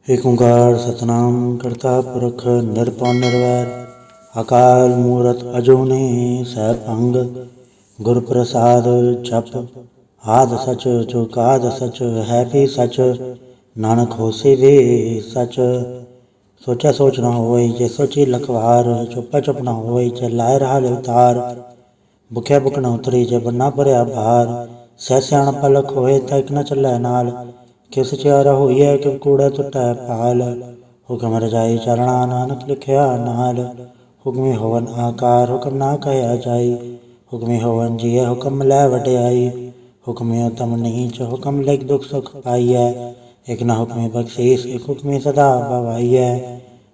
ਏਕ ਓਂਕਾਰ ਸਤਨਾਮ ਕਰਤਾ ਪੁਰਖ ਨਿਰਭਉ ਨਿਰਵੈਰ ਅਕਾਲ ਮੂਰਤ ਅਜੂਨੀ ਸੈਭੰ ਗੁਰ ਪ੍ਰਸਾਦ ਜਪ ਆਦਿ ਸਚ ਜੁਗਾਦਿ ਸਚ ਹੈ ਵੀ ਸਚ ਨਾਨਕ ਹੋਸੀ ਵੀ ਸਚ। ਸੋਚਿਆ ਸੋਚ ਨਾ ਹੋਈ ਜੇ ਸੋਚੀ ਲਖਵਾਰ ਚੁੱਪਾ ਚੁੱਪ ਨਾ ਹੋਈ ਜੇ ਲਾਇ ਰਹਾ ਲਿਵਤਾਰ ਭੁਖਿਆ ਭੁਖ ਨਾ ਉਤਰੀ ਜੇ ਬੰਨਾ ਭਰਿਆ ਭਾਰ ਸਹਿ ਸਿਆਣਪ ਪਲਖ ਹੋਏ ਤਾਂ ਇੱਕ ਨਾ ਚੱਲੈ ਨਾਲ ਕਿਵ ਸਚਿਆਰਾ ਹੋਈਐ ਕਿਵ ਕੂੜਾ ਟੁੱਟੈ ਭਾਲ ਹੁਕਮ ਰਜਾਈ ਚਰਣਾ ਨਾਨਕ ਲਿਖਿਆ ਨਾਲ ਹੁਕਮੀ ਹੋਵਨ ਆਕਾਰ ਹੁਕਮ ਨਾ ਕਹਿਆ ਜਾਈ ਹੁਕਮੀ ਹੋਵਨ ਜੀਐ ਹੁਕਮ ਲੈ ਵਡਿਆਈ ਹੁਕਮੀ ਉਤਮ ਨੀਚ ਹੁਕਮ ਲਿਖ ਦੁਖ ਸੁਖ ਪਾਈਐ ਇਕ ਨਾ ਹੁਕਮੀ ਬਖਸ਼ੀਸ ਇਕ ਹੁਕਮੀ ਸਦਾ ਭਵਾਈਐ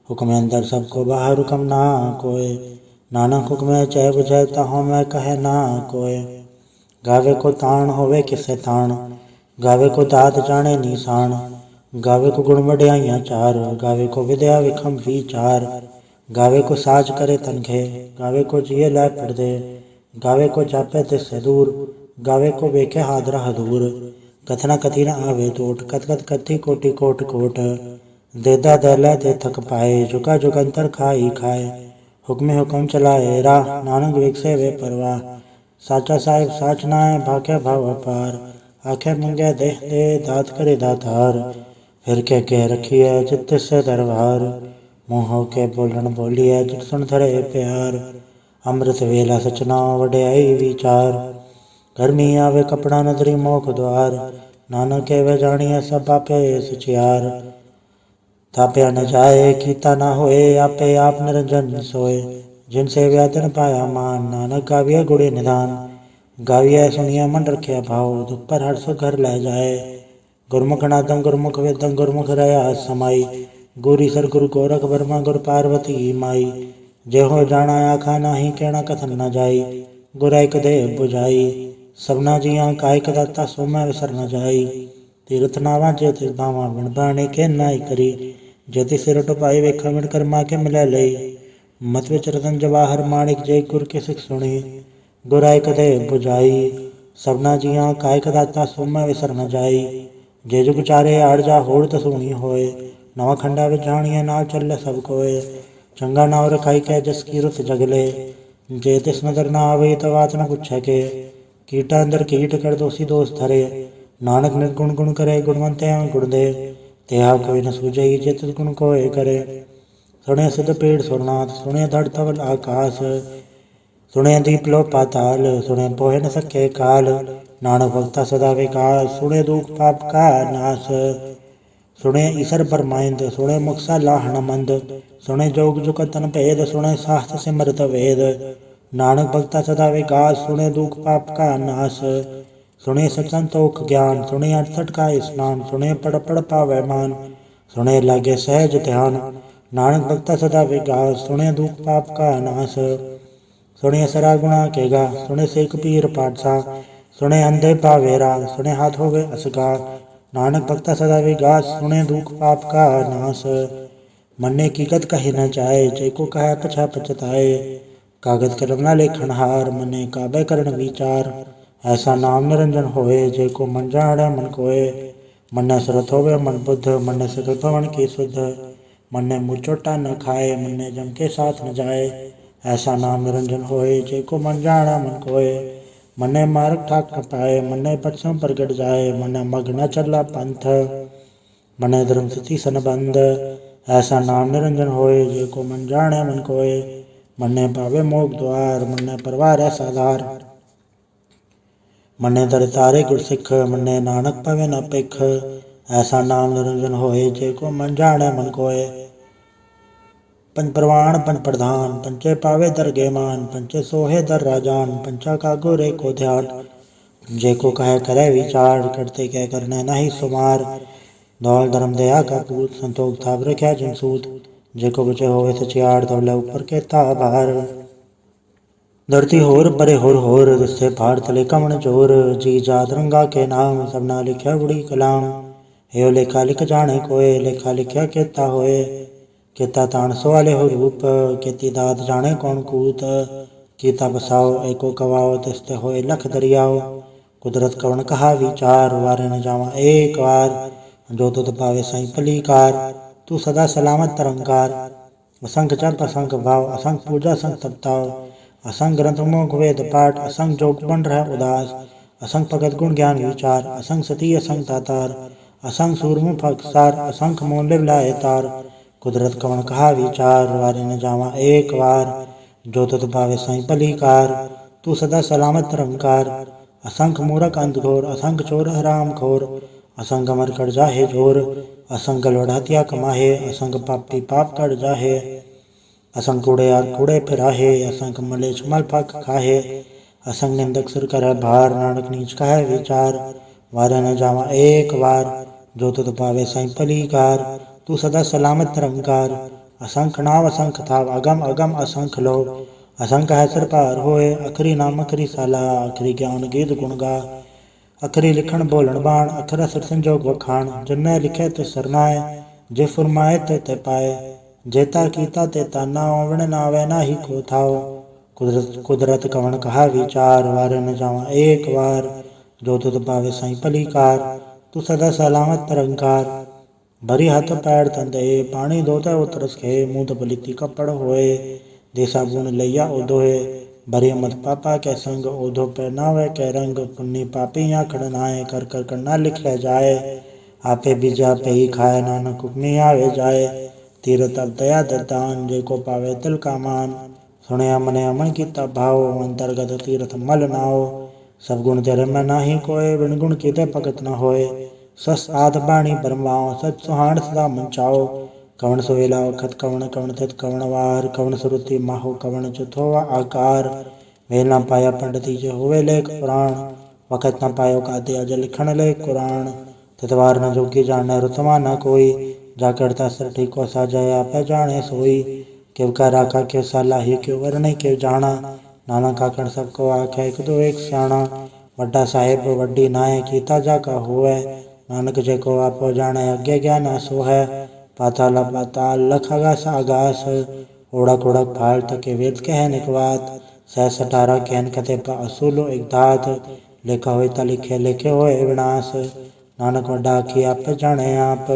ਹੁਕਮ ਅੰਦਰ ਸਭ ਕੋ ਬਾਹਰ ਹੁਕਮ ਨਾ ਕੋਇ ਨਾਨਕ ਹੁਕਮੈ ਚੈ ਬੁਝੈ ਤਹੁ ਮੈਂ ਕਹੈ ਨਾ ਕੋਇ ਗਾਵੇ ਕੋ ਤਾਣ ਹੋਵੇ ਕਿਸੇ ਤਾਣ ਗਾਵੇ ਕੋ ਦਾਤ ਜਾਣੇ ਨੀਸਾਨ ਗਾਵੇ ਕੋ ਗੁਣ ਵਡਿਆਈਆਂ ਚਾਰ ਗਾਵੇ ਕੋ ਵਿਦਿਆ ਵਿਖਮ ਵਿਚਾਰ ਗਾਵੇ ਕੋ ਸਾਜ ਕਰੇ ਤਨਖੇ ਗਾਵੇ ਕੋ ਜੀਏ ਲੈ ਪੜਦੇ ਗਾਵੇ ਕੋ ਜਾਪੇ ਤਿਸੈ ਦੂਰ ਗਾਵੇ ਕੋ ਵੇਖੇ ਹਾਦਰਾ ਹਦੂਰ ਕਥਨਾ ਕਥੀ ਨਾ ਆਵੇ ਟੋਟ ਕਥ ਕਥ ਕਥੀ ਕੋਟि ਕੋਟ ਕੋਟ ਦੇਦਾ ਦੈ ਤੇ ਥਕ ਪਾਏ ਜੁਗਾ ਜੁਗ ਅੰਤਰ ਖਾਈ ਖਾਏ ਹੁਕਮੇ ਹੁਕਮ ਚਲਾਏ ਰਾਹ ਨਾਨਕ ਵਿਖਸੇ ਵੇ ਪਰਵਾਹ ਸਾਚਾ ਸਾਹਿਬ ਸਾਚ ਨਾਇ ਭਾਖਿਆ ਭਵ ਅਪਾਰ ਆਖੇ ਮੰਗੈ ਦੇਹ ਦੇ ਦਾਤ ਕਰੇ ਦਾਤਾਰ ਫਿਰ ਕਹਿ ਰਖੀਐ ਜਿਤ ਤਿਸੈ ਦਰਬਾਰ ਮੂੰਹ ਹੋ ਕੇ ਬੋਲਣ ਬੋਲੀਐ ਜਿਤ ਸੁਣ ਧਰੇ ਪਿਆਰ ਅੰਮ੍ਰਿਤ ਵੇਲਾ ਸਚਨਾ ਵਡਿਆਈ ਵਿਚਾਰ ਗਰਮੀ ਆਵੇ ਕਪੜਾ ਨਦਰੀ ਮੋਖ ਦੁਆਰ ਨਾਨਕ ਕਹਿਵੇ ਜਾਣੀਐ ਸਭ ਆਪੇ ਸਚਿਆਰ ਥਾਪਿਆ ਨ ਜਾਏ ਕੀਤਾ ਨਾ ਹੋਏ ਆਪੇ ਆਪ ਨਿਰੰਜਨ ਸੋਏ ਜਿਨ ਸੇਵਿਆ ਤਿਨ ਪਾਇਆ ਮਾਨ ਨਾਨਕ ਗਾਵੀਐ ਗੁੜੇ ਨਿਧਾਨ ਗਾਵੀਐ ਸੁਣੀਐ ਮਨ ਰਖਿਆ ਭਾਉ ਦੁਖ ਪਰ ਹਰ ਸੁਖ ਘਰ ਲੈ ਜਾਏ ਗੁਰਮੁਖ ਨਾਦੰ ਗੁਰਮੁਖ ਵੇਦੰ ਗੁਰਮੁਖ ਰਹਾ ਸਮਾਈ ਗੁਰੀ ਸਰ ਗੁਰੂ ਗੋਰਖ ਬਰਮਾ ਗੁਰ ਪਾਰਵਤੀ ਮਾਈ ਜੇ ਹੋ ਜਾਣਾ ਆਖਾ ਨਾਹੀ ਕਹਿਣਾ ਕਥਨ ਨ ਜਾਈ ਗੁਰ ਇਕ ਦੇਹ 부ਝਾਈ ਸਭਨਾ ਜੀਆਂ ਕਾ ਇਕ ਦਾਤਾ ਸੋ ਮੈਂ ਵਿਸਰ ਨ ਜਾਈ ਤੀਰਥ ਨਾਵਾਂ ਜੇ ਤਿਸ ਬਾਵਾਂ ਬਿਨ ਬਾਣੇ ਕੇ ਨਾਈ ਕਰੀ ਜੇ ਤਿਸ ਸਿਰ ਟਪਾਈ ਵੇਖਾ ਮਿਣ ਕਰਮਾ ਕੇ ਮਿਲੈ ਲਈ ਮਤ ਵਿੱਚ ਰਤਨ ਜਵਾਹਰ ਮਾਣਿਕ ਜੇ ਗੁਰ ਕੇ ਸਿਖ ਸੁਣੀ ਗੁਰ ਇਕ ਦੇਹ 부ਝਾਈ ਸਭਨਾ ਜੀਆਂ ਕਾ ਇਕ ਦਾਤਾ ਸੋ ਮੈਂ ਵਿਸਰ ਨ ਜਾਈ ਜੇ ਜੁਗ ਚਾਰੇ ਆੜ ਜਾ ਹੋੜ ਤਸੂਣੀ ਹੋਏ ਨਵਾਂ ਖੰਡਾ ਵਿੱਚ ਜਾਣੀਐ ਨਾਲ ਚੱਲੇ ਸਭ ਕੋਏ ਚੰਗਾ ਨਾਉ ਰਖਾਈ ਕੈ ਜਸ ਕੀ ਰੁਤ ਜਗਲੇ ਜੇ ਤਿਸ ਨਦਰ ਨਾ ਆਵੇ ਤਾਂ ਬਾਤ ਨ ਪੁੱਛੈ ਕੇ ਕੀਟਾ ਅੰਦਰ ਕੀਟ ਕਰ ਦੋਸੀ ਦੋਸ ਧਰੇ ਨਾਨਕ ਨਿਰਗੁਣ ਗੁਣ ਕਰੇ ਗੁਣਵੰਤਿਆਂ ਗੁਣ ਦੇ ਤਿਹਾ ਕੋਈ ਨ ਸੂਝਈ ਜੇ ਤਿਸ ਗੁਣ ਕੋਏ ਕਰੇ ਸੁਣਿਆ ਸਿਧ ਪੇੜ ਸੁਰਨਾਥ ਸੁਣਿਆ ਧੜ ਧਵਲ ਆਕਾਸ ਸੁਣਿਆ ਦੀਪ ਲੋ ਪਾਤਾਲ ਸੁਣਿਆ ਪੋਹਿ ਨ ਸਕੇ ਕਾਲ ਨਾਨਕ ਭਗਤਾ ਸਦਾ ਵਿਕਾਸ ਸੁਣੇ ਦੁਖ ਪਾਪ ਕਾ ਨਾਸ ਸੁਣੇ ਈਸਰ ਬਰਮਾਇੰਦ ਸੁਣੇ ਮੁਕਸਾ ਲਾਹਣ ਮੰਦ ਸੁਣੇ ਜੋਗ ਜੁਗ ਤਨ ਭੇਦ ਸੁਣੇ ਸਾਹਸ ਸਿਮਰਤ ਵੇਦ ਨਾਨਕ ਭਗਤਾ ਸਦਾ ਵਿਕਾਸ ਸੁਣੇ ਦੁਖ ਪਾਪ ਕਾ ਨਾਸ ਸੁਣੇ ਸਚ ਸੰਤੋਖ ਗਿਆਨ ਸੁਣੇ 68 ਕਾ ਇਸਨਾਨ ਸੁਣੇ ਪੜ ਪੜ ਪਾਵੈ ਮਾਨ ਸੁਣੇ ਲਾਗੇ ਸਹਿਜ ਧਿਆਨ ਨਾਨਕ ਭਗਤਾ ਸਦਾ ਵਿਕਾਸ ਸੁਣੇ ਦੁਖ ਪਾਪ ਕਾ ਨਾਸ ਸੁਣੇ ਸਰਾ ਗੁਣਾ ਕੇਗਾ ਸੁਣੇ ਸੇਖ ਪੀਰ ਪਾਤਸ਼ਾਹ ਸੁਣੇ ਅੰਧੇ ਪਾਵੇਰਾ ਸੁਣੇ ਹਾਥ ਹੋਵੇ ਅਸਗਾ ਨਾਨਕ ਭਗਤਾ ਸਦਾ ਵਿਕਾਸ ਸੁਣੇ ਦੁਖ ਪਾਪ ਕਾ ਨਾਸ ਮੰਨੇ ਕੀ ਕਤ ਕਹੇ ਨ ਜਾਏ ਜੇ ਕੋ ਕਹੈ ਪਛਾ ਪਛਤਾਏ ਕਾਗਜ਼ ਕਲਮ ਨਾ ਲੇਖਣ ਹਾਰ ਮੰਨੇ ਕਾਬੇ ਕਰਨ ਵਿਚਾਰ ਐਸਾ ਨਾਮ ਨਿਰੰਜਨ ਹੋਏ ਜੇ ਕੋ ਮਨ ਜਾਣੈ ਮਨ ਕੋਏ ਮੰਨੇ ਸੁਰਤ ਹੋਵੇ ਮਨ ਬੁੱਧ ਮੰਨੇ ਸਗਲ ਭਵਨ ਕੀ ਸੁਧ ਮੰਨੇ ਮੂੰਹ ਚੋਟਾ ਨ ਖਾਏ ਮੰਨੇ ਜਮ ਕੇ ਸਾਥ ਨ ਜਾਏ ਐਸਾ ਨਾਮ ਨਿਰੰਜਨ ਹੋਏ ਜੇ ਕੋ ਮਨ ਜਾਣੈ ਮਨ ਕੋਏ ਮੰਨੇ ਮਾਰਗ ਠਾਕ ਨ ਪਾਏ ਮੰਨੇ ਪਛਮ ਪ੍ਰਗਟ ਜਾਏ ਮੰਨੇ ਮਗ ਨ ਚੱਲਾ ਪੰਥ ਮੰਨੇ ਧਰਮ ਸਤੀ ਸੰਬੰਧ ਐਸਾ ਨਾਮ ਨਿਰੰਜਨ ਹੋਏ ਜੇ ਕੋ ਮਨ ਜਾਣੈ ਮਨ ਕੋਏ ਮੰਨੇ ਪਾਵੇ ਮੋਖ ਦੁਆਰ ਮੰਨੇ ਪਰਵਾਰੈ ਸਾਧਾਰ ਮੰਨੇ ਦਰ ਤਾਰੇ ਗੁਰ ਸਿੱਖ ਮੰਨੇ ਨਾਨਕ ਪਵੇ ਨ ਭਿਖ ਐਸਾ ਨਾਮ ਨਿਰੰਜਨ ਹੋਏ ਜੇ ਕੋ ਮਨ ਜਾਣੈ ਮਨ ਕੋਏ ਪੰਜ ਪ੍ਰਵਾਨ ਪੰਜ ਪ੍ਰਧਾਨ ਪੰਚੇ ਪਾਵੇ ਦਰਗੇ ਮਾਨ ਪੰਚੇ ਸੋਹੇ ਦਰ ਰਾਜਾਨ ਪੰਚਾ का गोरे को ध्यान जे को कहे करे विचार करते कह करना नहीं सुमार दौल धर्म दया का पूत संतोख थाप रख्या जिन सूत जे को बचे होवे सचियार दौले ऊपर के था बाहर धरती होर परे होर जिससे भार तले कमन जोर जी जात रंगा के नाम सबना लिख्या बुढ़ी कलाम हे लेखा लिख जाने कोय लेखा लिख्या केता होए केता ताण सवाले हो रूप केती दात जाने कौन कूत कीता बसाओ एको कवाओ तिस्ते होए लख दरियाओ कुदरत कवन कहा विचार वारे न जावा एक बार जो तुत पावे साई भलीकार। तू सदा सलामत तरंकार। असंख जप असंख भाव असंख पूजा असंख तपताओ। असंख ग्रंथ मुख वेद पाठ असंख जोग बन रह उदास। असंख भगत गुण ज्ञान विचार असंख सती असंख दातार। असंख सूरमुख अक्षार असंख मूल्य लाए तार। कुदरत कवन कहा विचार वारे न जावा एक बार। जो तुत पावे साई भलीकार। तू सदा सलामत तरंकार। असंख मूरख अंधघोर असंख चोर हराम खोर। असंख अमर कर जाहे जोर। असंख गलवड़ हत्या कमाहे असंख पापी पाप कर जाहे। असंख कूड़ेयार कूड़े फिराहे असंख मलेच्छ मल फक खाहे। असंख निंदक सिर करह भार नानक नीच कह विचार। वारे न जावा एक बार। जो तुत पावे साई भलीकार। तू सदा सलामत तरंकार। असंख नाव असंख थाव अगम अगम असंख लो। असंख है सिर पार होए अखरी नाम अखरी साला। अखरी ज्ञान गीत गुण गा। अखरी लिखण बोलण बाण अखरा सिर संजोग वखाण। जिन्नै लिखे ते सरनाए जे फुरमाए ते पाए। जेता कीता तेता नाव विण नावै नाही को थाओ। कुदरत कवन कहा विचार वारे न जावा एक बार। जो तुत पावे साई भलीकार। तू सदा सलामत तरंकार। भरी हथ पैर तंदे पानी धोते उतरस खे। मूत पलीती कपड़ होए दे साबुन लैया उधोए। भरी मत पापा कै संग ओधो पहनावे कै रंग। पुन्नी पापी आखड़ नाए कर कर करना लिख ले जाए। आपे बीजा आपे ही खाए नानक हुक्मी आवे जाए। तीरथ अब दया ददान जे को पावे तिल का मान। सुनया मने अमन कीता भाव अंतर्गत तीरथ मल नाओ। सब गुण तेरे में नाही कोय बिन गुण कीते भगत न होए। सस आध बाणी बरमाओ सच सुहाण सदा मंचाओ। कवन सोएला वखत कवन कवन थित कवन वार। कवन सुरुति माहो कवन चुथोवा आकार। वेल न पाया पंडिती जे होवे लेख पुराण। वखत न पायो काते अज लिखण लेख कुरान। तितवार न जोगी जाने रुतवा न कोई। जा करता सर ठीको साजय आपे जाने सोई। क्यों का राखा क्यों सालाही क्यों वरणे क्यों जाना। नानक आखण सबको आखे एक दो एक स्याणा। वड्डा साहेब वड्डी नाए कीता जाका होवे। नानक जे को आपो जाने अज्ञे ज्ञान सो है। पाताल पाताल लख आगास आगास। ओढ़क ओढ़क फाल तके वेद कह निकवात। सह सठारा कहन कथे पा असूलो एक धात। लेखा होय ता लिखे लेखे होए विनाश। नानक वड्डा आखी आप जाने आप।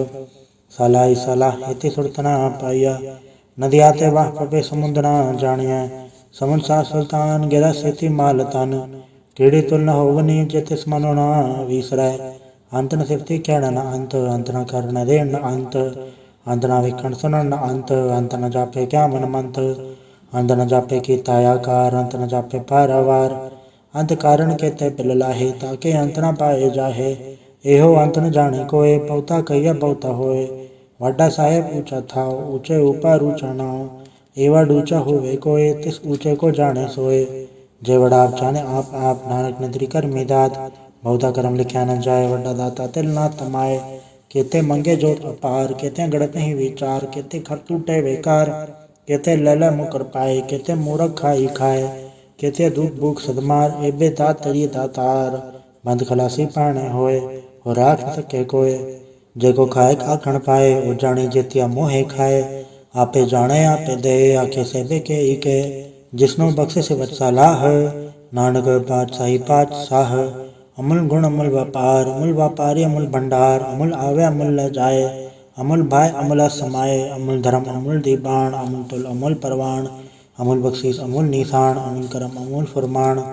सलाह सलाह हेति सुरत न पाइया। नदी आते वाह पबे समुद्र न जानिया। समुद्र सा सुल्तान गिरा सेती माल तन। कीड़ी तुल न होवनी जे तिस मनो न विसरै। अंत न सिफती कहण न अंत। अंत न कर न देण न अंत। अंत न विखण सुनन न अंत। अंत न जापे क्या मन मंत। अंत न जापे कीता आकार। अंत न जापे पारावार। अंत कारण के ते पिल लाहे ताके अंत न पाए जाहे। एहो अंत न जाने कोय बहुता कहिया बहुता होए। वड्डा साहेब ऊंचा था ऊंचे ऊपर ऊंचा नाओ। एवा ऊंचा होवे कोय तिस ऊंचे को जाने सोए। जे वड़ा आप जाने आप नानक नदरी कर मिदात। बहुता कर्म लिख्या न जाए वड्डा दाता तिल ना तमाए। केते मंगे जोत अपार केते गड़त नहीं विचार। केते खर टूटे बेकार केते लैला मुकर पाए। केते मूरख खाई खाए केते दुख भूख सदमार। एबे दात तरिए दातार बंद खलासी पाने होए। हो राख न सके कोय। जेको खाए आखण पाए ओ जाने जेतिया मोहे खाए। आपे जाने आपे दे आखे सेबे के इके। जिसनो बख्शे से सलाह नानक पातशाही पातशाह। अमूल गुण अमूल व्यापार अमूल व्यापारी अमूल भंडार। अमूल आवे अमूल ल जाए अमूल भाई अमूल समाए। अमूल धर्म अमूल दीबान अमूल तुल अमूल परवान। अमूल बख्शीस अमूल निशान अमूल करम अमूल फुरमान।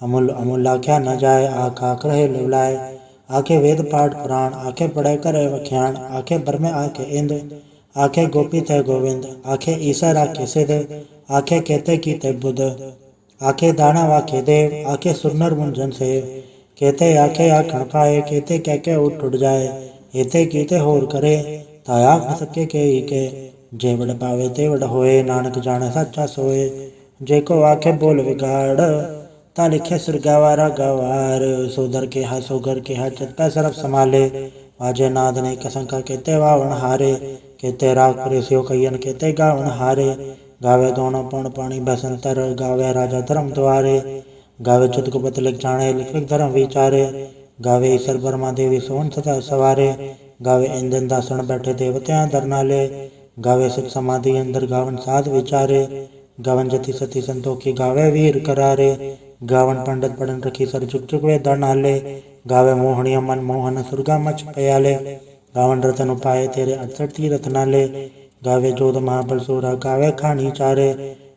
अमूल अमूल आख्या न जाए आख आख रहे लुलाए। आखे वेद पाठ पुराण आखे पढ़े करे वख्याण। आखे बरमे आखे इंद आखे गोपी थे गोविंद। आखे ईसर आखे सिद्ध आखे कहते कीते बुध। आखे दानव आखे देव आखे सुरनर मुंजन सेव। कहते आखे आखण पाए कहते कह के उठ उठ जाए। एते कीते होर करे ता आख न सके के ही के। जे वड पावे ते वड होए नानक जाने सच्चा सोए। जेको आखे बोल विगाड़ ता लिखे सिर गवारा गवार। सोदर के हा सोगर के हा चित पै सरफ संभाले। वाजे नाद ने कसंका केते वावन हारे। केते राग प्रेसियो कयन केते गावन हारे। गावे दोनों पौन पानी बसंतर गावे राजा धर्म द्वारे। गावे चितकुपत लिख जाने लिख लिख धर्म विचारे। गावे ईश्वर ब्रह्मा देवी सोन सदा सवारे। गावे इंदन दासण बैठे देवत्या दर नाले। गावे सुख समाधि अंदर गावन साध विचारे। गावन जति सती संतोखी गावे वीर करारे। गावन पंडित पढ़न रखी सर चुक चुक वे दर नाले। गावे मोहनिया मन मोहन सुरगा मच पयाले। गावन रतन उपाय तेरे 68 तीरथ नाले। गावे जोध महाबल सोरा गावे खानी चारे।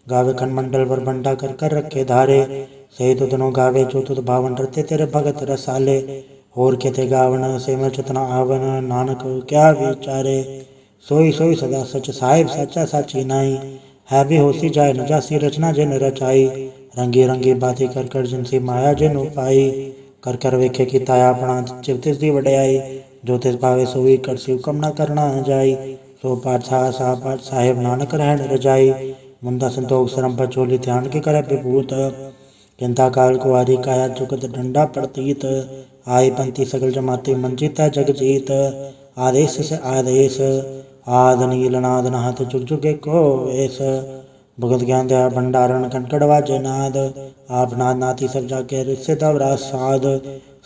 गावे खनमंडल वर बंडा कर कर रखे धारे। सही तुधनो गावे जो तुध भावन रते तेरे भगत रसाले। होर केते गावन से मैं चतना आवन नानक क्या विचारे। सोई सोई सदा सच साहिब सच्चा साची नाई। है भी होसी जाय न जासी रचना जिन रचाई। रंगी रंगी बातें कर कर जिनसी माया जिन उपाई। कर कर वेखे की ताया अपना चिव तिस दी वड्याई। जो तिस भावे सोई कर सिव कम न करना जाई। सो पाठ साहब साहेब नानक रहन रजाई। मुंदा संतोख सरम पर चोली ध्यान के करे विभूत। चिंता काल कुआरी काया जुगत डंडा प्रतीत। आई पंथी सगल जमाती मंजित है जग जीत। आदेश से आदेश आद नील नाद नहत जुग जुगे को वेश। भगत ज्ञान दया भंडारण कनकड़वा जयनाद। आप नाद नाती सब जाके रिश्ते दवरा साध।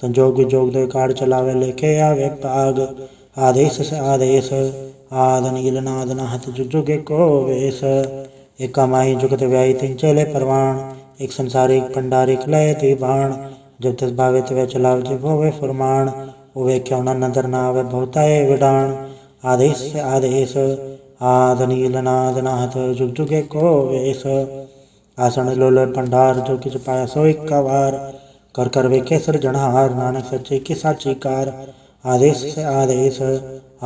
संजोग विजोग दो कार चलावे लेखे आवे पाग। आदेश से आदेश आद नील नाद नहत जुग जुगे को वेश। एक कमाई जुगत व्याई तीन चले परवान। एक संसारिक पंडारिक लय ती बाण। जब तस भावे तवे चलाव जिव होवे फुरमान। उवे क्यों न नदर ना आवे बहुताए विडाण। आदेश से आदेश आद नील नाद नाहत जुग जुगे को वेश। आसन लोल भंडार जो किच पाया सो इक्का वार। कर कर वे केसर जन्हार नानक सच्चे की साची कार। आदेश से आदेश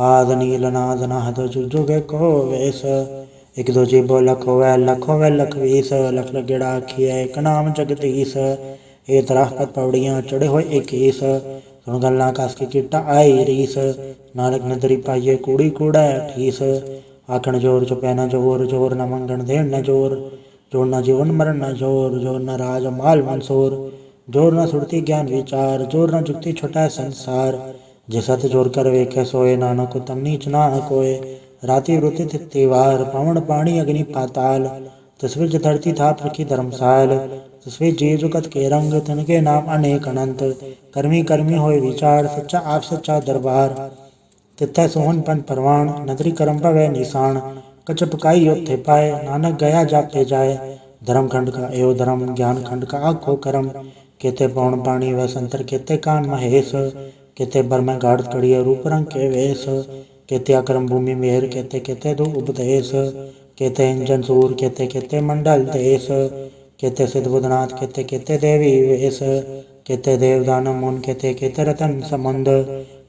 आद नील नाद नाहत जुग जुगे को वेश। एक दो जीबो लख होवे लख वीस। लख लगेड़ा आखिए एक नाम जगदीश। ए तरह पत पौड़ियाँ चढ़े हुए 21। सुन गल्ला कास की किट्टा आई रीस। नानक नदरी पाइये कूड़ी कूड़ा ठीस। आखण जोर चुपै न जोर जोर न मंगण देण न जोर। जोर न जीवन मरण न जोर जोर न राज माल मंसूर। जोर न सुरती ज्ञान विचार जोर न जुक्ति छुटै संसार। जे सत जोर कर वेखे सोए नानक उत्तम नीच ना कोय। राति वृत्ति तिथिवार पवन पानी अग्नि पाताल। तस्वीर धरती थाप रखी धर्मसाल। तस्वीर जी जुगत के रंग तिनके नाम अनेक अनंत। कर्मी कर्मी होए विचार सच्चा आप सच्चा दरबार। तिथै सोहन पन परवान नदरी करम भवै निशान। कछ पकाई योथे पाए नानक गया जापे जाए। धर्म खंड का एव धर्म ज्ञान खंड का आखो करम। केते पौन पानी व संतर केते कान महेश। केते बर में गाढ़ कड़िए रूप रंग के वेश। केते अक्रम भूमि मेहर केते केते दो उपदेश। केते इंजन सूर केते केते मंडल देश। केते सिद्ध बुधनाथ केते केते देवी वेश। केते देवदान मुन केते केते रतन समुंद।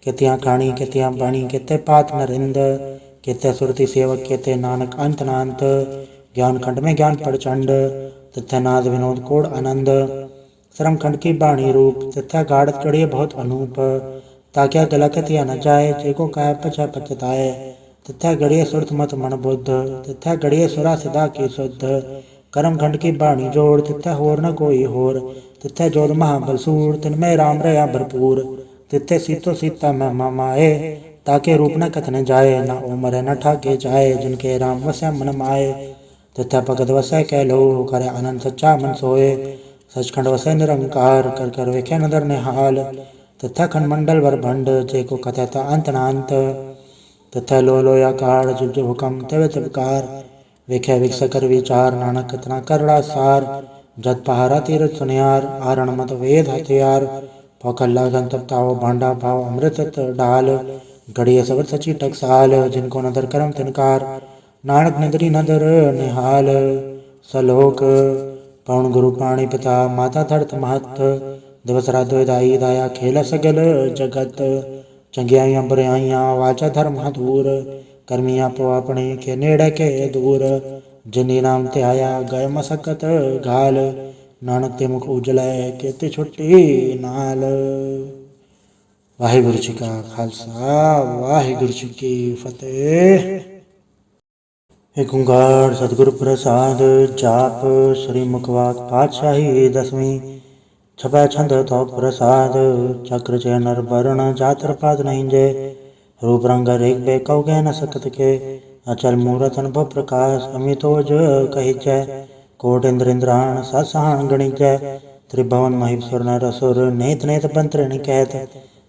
केतिया खाणी केतिया बाणी केते पात नरिंद। केते सुरति सेवक केते नानक अंत नांत। ज्ञान खंड में ज्ञान प्रचंड तथा नाद विनोद कोड आनंद। श्रम खंड की बाणी रूप तथा गाढ़ चढ़िए बहुत अनूप। ताक्या गलत या न जाए जेको काय पचा पचताए। तथा गड़िए सुरत मत मन बुद्ध तथा गड़िए सुरा सिदा की शुद्ध। कर्म खंड की बाणी जोड़ तिथै होर न कोई होर। तिथै जोध महाबलसूर तिनमें राम रया भरपूर। तिथे सीतो सीता में माए ताके रूप न कथन जाए। न उमर न ठाके जाए जिनके राम वसै मन माए। तिथै भगत वसै कह लो करे आनंद सच्चा मन सोए। सचखंड वसै निरंकार कर कर वेखे नदर निहाल। तिथै खंडमंडल वर भंड जेको कथै अंत नांत। तिथै लो लोयाकार जुग जुग हुकम तवे तबकार। वेखे विकस कर विचार नानक कतना करड़ा सार। जत पहारा तीरथ सुनियार आरण मत वेद हथियार। पौखल्ला गंतप ताओ भांडा पाओ अमृत डाल। घड़िए सबर सची टकसाल जिनको नदर करम तिनकार। नानक नदरी नदर निहाल। सलोक पौन गुरु पाणी पिता माता धरत महत। दिवस रात दाई दाया खेल सगल जगत। चंगियाइयां बुराइयां वाचा धर्म दूर। कर्मियां पो अपने के नेड़े के दूर। जिनी नाम ते आया गए मसकत घाल। नानक ते मुख उजलै केते छुट्टी नाल। वाहिगुरु जी का खालसा वाहिगुरु जी की फतेह। एक ओंकार सतगुरु प्रसाद जाप श्री मुखवाक पातशाही दसवीं। छपै छंद तो प्रसाद चक्र चय नर वर्ण जातर पात नहीं जे। रूप रंग रेख बे कौ गह न सकत के। अचल मूरत अनुभव प्रकाश अमितोज कही जय। कोट इंद्र इंद्राण ससहान गणिजय। त्रिभुवन महेश्वर नर असुर नेत नेत बंत्र निकैत।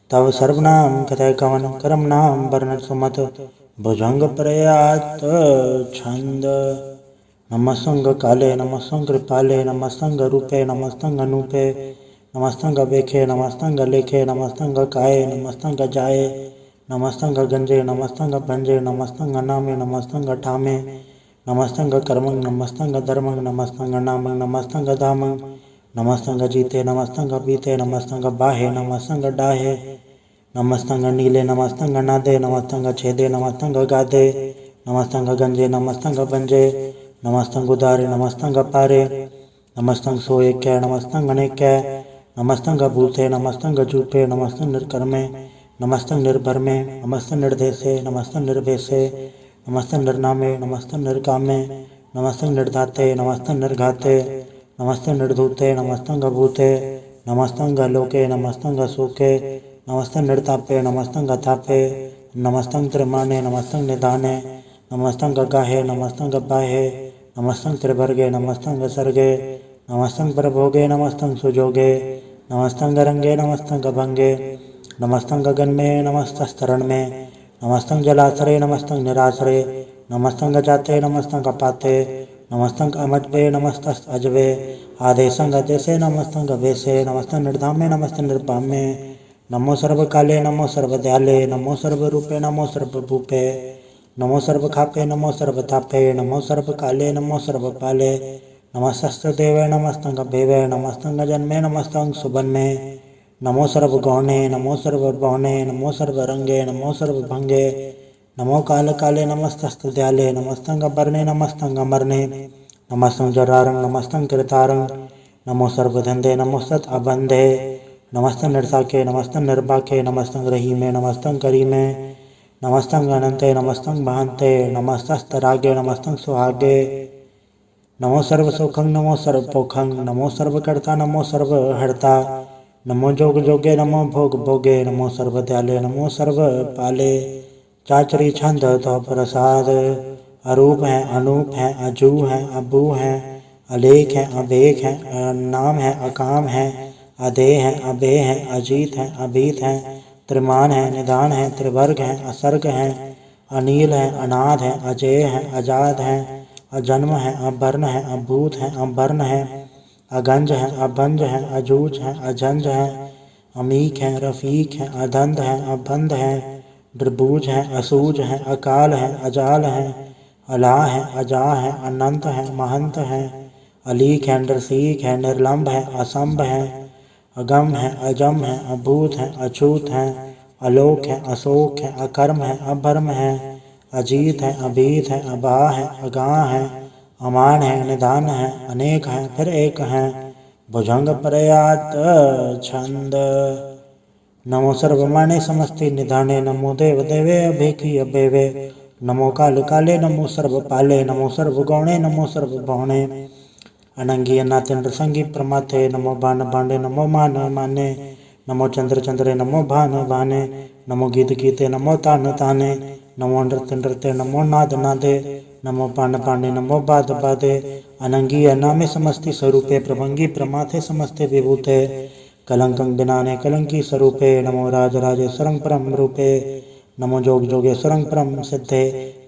तव सर्वनाम कथय कवन करम नाम वर्णन सुमत। भुजंग प्रयात छंद। नमस्तंग काले नमस्तंग कृपाले नमस्तंग रूपे नमस्तंग अनूपे। नमस्तंग बेखे नमस्तंग लेखे नमस्तंग काये नमस्तंग जाये। नमस्तंग गंजे नमस्तंग भंजे नमस्तंग नामे नमस्तंग ठामे नमस्तंग कर्मंग नमस्तंग धर्मंग नमस्तंग नामंग नमस्तंग धामंग नमस्तंग जीते नमस्तंग पीते नमस्तंग बाहे नमस्तंग डाहे नमस्तंग नीले नमस्तंग नादे नमस्तंग छेदे नमस्तंग गादे नमस्तंग गंजे नमस्तंग भंजे नमस्तंग उदारे नमस्तंग पारे नमस्तंग सोएक्य नमस्तंग अनेक्य नमस्तंग भूते नमस्तंग जूपे नमस्तंग निर्कर्मे नमस्तंग निर्भरमे नमस्तंग निर्देशे नमस्तंग निर्भेसे नमस्तंग निर्नामे नमस्तंग निर्कामे नमस्तंग निर्धाते नमस्तंग निर्घाते नमस्तंग निर्धूते नमस्तंग भूते नमस्तंग लोके नमस्तंग सुखे नमस्तंग निर्तापे नमस्तंग अथापे नमस्तंग त्रिमाने नमस्तंग निधाने नमस्तंग गाहे नमस्तंग बाहे नमस्तंग त्रिभर्गे नमस्तंग सर्गे नमस्तंग प्रभोगे नमस्तंग सुजोगे नमस्तंग रंगे नमस्तंग भंगे नमस्तंग गगन में नमस्तस्तरण में नमस्तंग जलाश्रय नमस्तंग निराश्रय नमस्तंग जाते नमस्तंग पाते नमस्तंग अमजबे नमस्तस्त अजबे आदेशंग अदेशे नमस्तंग वेसे नमस्तंग निर्धामे नमस्तंग निर्पामे नमो सर्वकाले नमो सर्वदयाले नमो सर्वरूपे नमो सर्वभूपे नमो सर्वखापे नमो सर्वतापे नमो सर्वकाले नमो सर्वपाले नमस्तस्त्रदेवे नमस्तंग भेवे नमस्तंग जन्मे नमस्तंग सुबन्मे नमो सर्वगौणे नमो सर्वभौणे नमो सर्वरंगे नमो सर्वभंगे नमो काल काले नमस्तस्तुद्याले नमस्तंग अपर्णे नमस्तंग अमरने नमस्तंग जरारंग नमस्तंग कृतारंग नमो सर्वधंधे नमो सत अबंधे नमस्तंग निर्साके नमस्तंग निर्बाके नमस्तंग रहीमे नमस्तंग करीमे नमस्तंग अनंते नमस्तंग महंते नमस्तस्तरागे नमस्तंग सुहागे नमो सर्वसुखंग नमो सर्वपोखंग नमो सर्वकर्ता नमो सर्वहर्ता नमो जोग जोगे नमो भोग भोगे नमो सर्वदयाले नमो सर्वपाले चाचरी छंद तो प्रसाद अरूप है अनूप है अजू है अबू है अलेख है अभेख है नाम है अकाम है अधे है अभे है अजीत है अभीत है त्रिमान है निदान है त्रिवर्ग है असर्ग है अनील है अनाथ है अजय है अजाद है अजन्म है अभर्ण है अभूत है अभर्ण है अगंज है अभंज है अजूज है अजंज है अमीक है रफीक है अधंध है अबंध है द्रबूज है असूज है अकाल है अजाल है अला है अजा है अनंत है महंत है अलीक है नरसीक है निर्लंब है असंभ है अगम है अजम है अभूत है अछूत है अलोक है अशोक है अकर्म है अभर्म है अजीत है अभीत है अबा है अगाह है अमान है निदान है अनेक है फिर एक है भुजंग प्रयात छंद नमो सर्वमाने समस्ति निधाने नमो देव देवे अभेखी अभेवे नमो काल काले नमो सर्वपाले नमो सर्वगौणे नमो सर्वभौणे अनंगी अनाथेन्द्र संगी प्रमाथे नमो बाण बांडे नमो मान माने नमो चंद्र चंद्रे नमो भान भाने नमो गीत गीते नमो तान ताने नमो नृत्य नृत्य नमो नाद नादे नमो पान पांडे नमो बाद बादे अनंगी अनामे समस्ति स्वरूपे प्रभंगी प्रमाथे समस्ते विभूते कलंकं बिनाने कलंकी स्वरूपे नमो राज राजेश्वरं परम रूपे नमो जोग जोगेश्वरं परम सिद्धे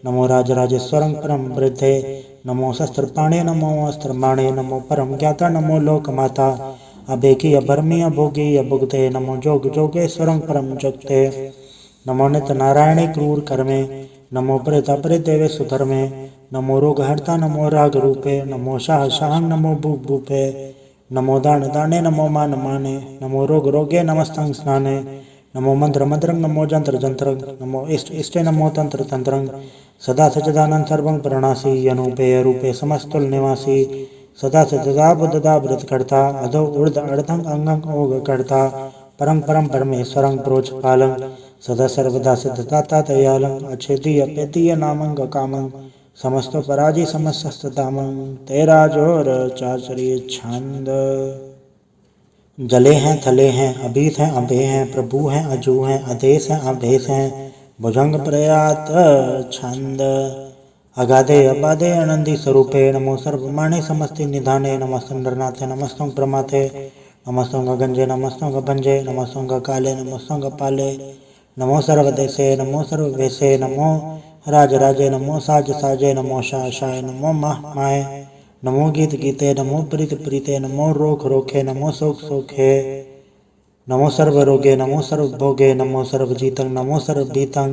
नमो राज राजेश्वरं परम वृद्धे नमो शस्त्रपाणे नमो अस्त्रमाणे नमो परम ज्ञाता नमो लोकमाता अभेकी अभर्मी अभोगी अभुगते नमो जोग जोगेश्वरं परम जगते नमो नित्य नारायणे क्रूर कर्मे नमो प्रेता प्रेदेवे सुधर्मे नमो रोग हर्ता नमो राग रूपे नमो शाह शाहं नमो भूप भूपे नमो दान दाने नमो मान माने नमो रोग रोगे नमस्तंग स्नाने नमो मंत्र मंत्रंग नमो जंत्र जंत्रंग नमो इष्ट इष्टे नमो तंत्र तंत्रंग सदा सचिदानंद सर्वं प्रणासी अनूपे अरूपे समस्तुल निवासी सदा सदा बुद्धदा व्रत करता अधो ऊर्ध अर्धंग अंगंग ओग करता परम परम परमेश्वरं प्रोच पालं सदा सर्वदा सिद्धदाता दयालं अच्छेदीय पेदीय नामंग कामं समस्त पराजी समस्त दामं तेरा जोर चाचरी छंद जले हैं थले हैं अभीत हैं अभे हैं प्रभु हैं अजू हैं अदेश हैं अभेश हैं भुजंग प्रयात छंद अगाधे अबाधे आनंदी स्वरूपे नमो सर्वमाणे समस्ति निधाने नमस्तं नरनाथे नमस्तं प्रमाथे नमस्तं गंजे नमस्तं भंजे नमस्तं काले नमस्तं पाले नमो सर्वदेशे नमो सर्ववेशे नमो राज राजे नमो साज साजे नमो शाह शाय नमो माह माय नमो गीत गीते नमो प्रीत प्रीते नमो रोख रोखे नमो सोख सोखे नमो सर्वरोगे नमो सर्वभोगे नमो सर्वजीतं नमो सर्वभीतं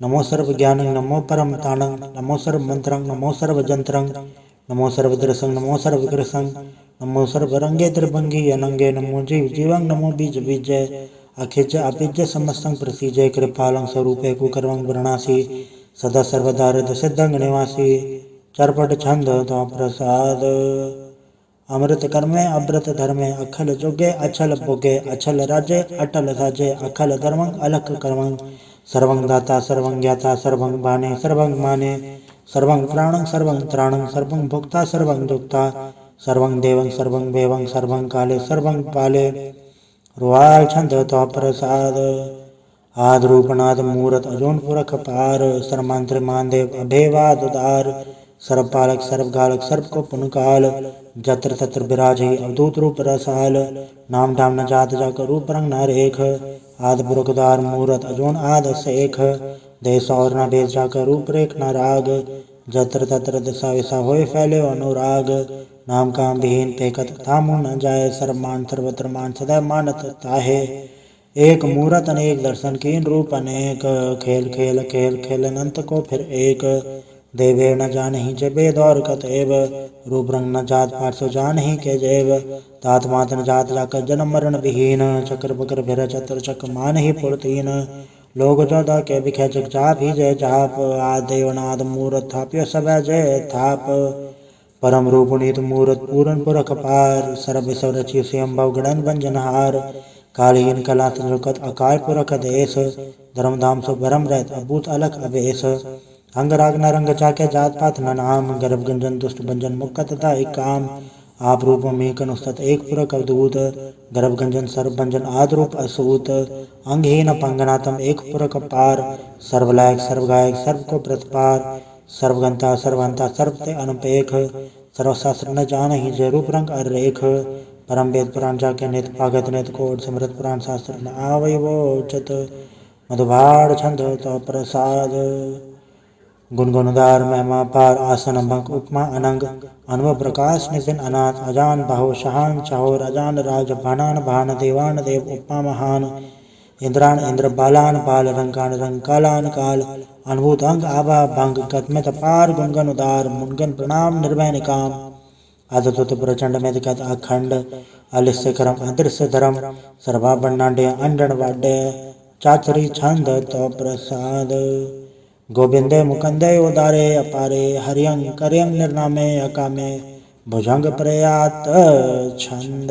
नमो सर्वज्ञानं नमो परम ताणं नमो सर्वमन्त्रं नमो सर्वजन्त्रं नमो सर्वदृशं नमो सर्वकृशं नमो सर्वरंगे त्रिभंगी अनंगे नमो जीव जीवं नमो बीज बीजय अखिज अपिज समस्तं प्रसीजय कृपालं स्वरूपे कुकर्मं वृणासी सदा सर्वदा हृदय सिद्धं निवासी चरपट छंद तो प्रसाद अमृत कर्मे अमृत धर्मे अखल जोगे अचल भोगे अचल राजे अटल साजे अखल धर्मं अलख कर्मं सर्वं दाता सर्वं ज्ञाता सर्वं बाने सर्वं माने सर्वं प्राणं सर्वं त्राणं सर्वं भोक्ता सर्वं दुक्ता सर्वं देवं सर्वं देवं सर्वं काले सर्वं पाले रुआल छंद तो प्रसाद आद रूपनाद मूरत अजोन पुरख पार सर्मांत्र मानदेव अभेवाद उदार सर्वपालक सर्वगालक सर्व को पुनकाल जत्र तत्र विराज ही अवधूत रूप रसाल नाम धाम न जात जाकर रूप रंग न रेख आद पुरखदार मूरत अजोन आद सेख देश और न भेद जाकर रूप रेख न राग जत्र तत्र दिशा विशा होए फैले अनुराग नाम काम विहीन पेकत थामु न जाए सर्वमान सर्वत्र मान सदैव मानत ताहे एक मूरत अनेक दर्शन कीन रूप अनेक खेल खेल खेल खेल अनंत को फिर एक देवे न जान ही जय वेद और कतएव रूप रंग न जात पाठ सो जान ही के जैव तात मात न जात जाकर जन्म मरण विहीन चक्र बकर भिर चतर चक मान ही पुरतीन लोग जोदा के बिखे जग जाप ही जय जाप आदेवनाद मूरत थाप्य सब जय थाप परम रूप नीत मूरत पूरन पुरख पार सर्व विसव रचि स्वयंभव गणन बंजनहार कालीन कला त्रिलोकत अकाल पुरख देश धर्मधाम सो भरम रहत अभूत अलख अवेश अंग राग न रंग चाके जात पात न नाम गर्भ गंजन दुष्ट भंजन मुक्त तथा एक काम आप रूप में कनुस्तत एक पुरख अवधूत गर्भ गंजन सर्व भंजन आद रूप असूत अंगहीन पंगनातम एक पुरख पार सर्वलायक सर्वगायक सर्व को प्रतिपार सर्वगंता सर्वहंता सर्वते अनुपेख सर्वशास्त्र न जान ही जय रूप रंग अरेख परम वेद पुराण जाके नित पागत नित कोट समृत पुराण शास्त्र न आवय वो उचित मधुभाड़ छंद तो प्रसाद गुणगुणदार महिमा पार आसन भंग उपमा अनंग अनुभव प्रकाश नितिन अनाथ अजान बाहो शहान चाहोर अजान राज भानान भान देवान देव उपमा महान इंद्रान इंद्र बालान बाल रंगान रंग कालान काल अनुभूत अंग आभा भंग गतमित पार गुणगन उदार मुनगन प्रणाम निर्भय निकाम आदतुत प्रचंड मेदिकत अखंड अलिस्य करम अदृश्य धर्म सर्वा बन्नाडे अंडन वाड्य चाचरी छंद तो प्रसाद गोविंदे मुकंदे उदारे अपारे हरियंग करयंग निर्नामे अकामे भुजंग प्रयात छंद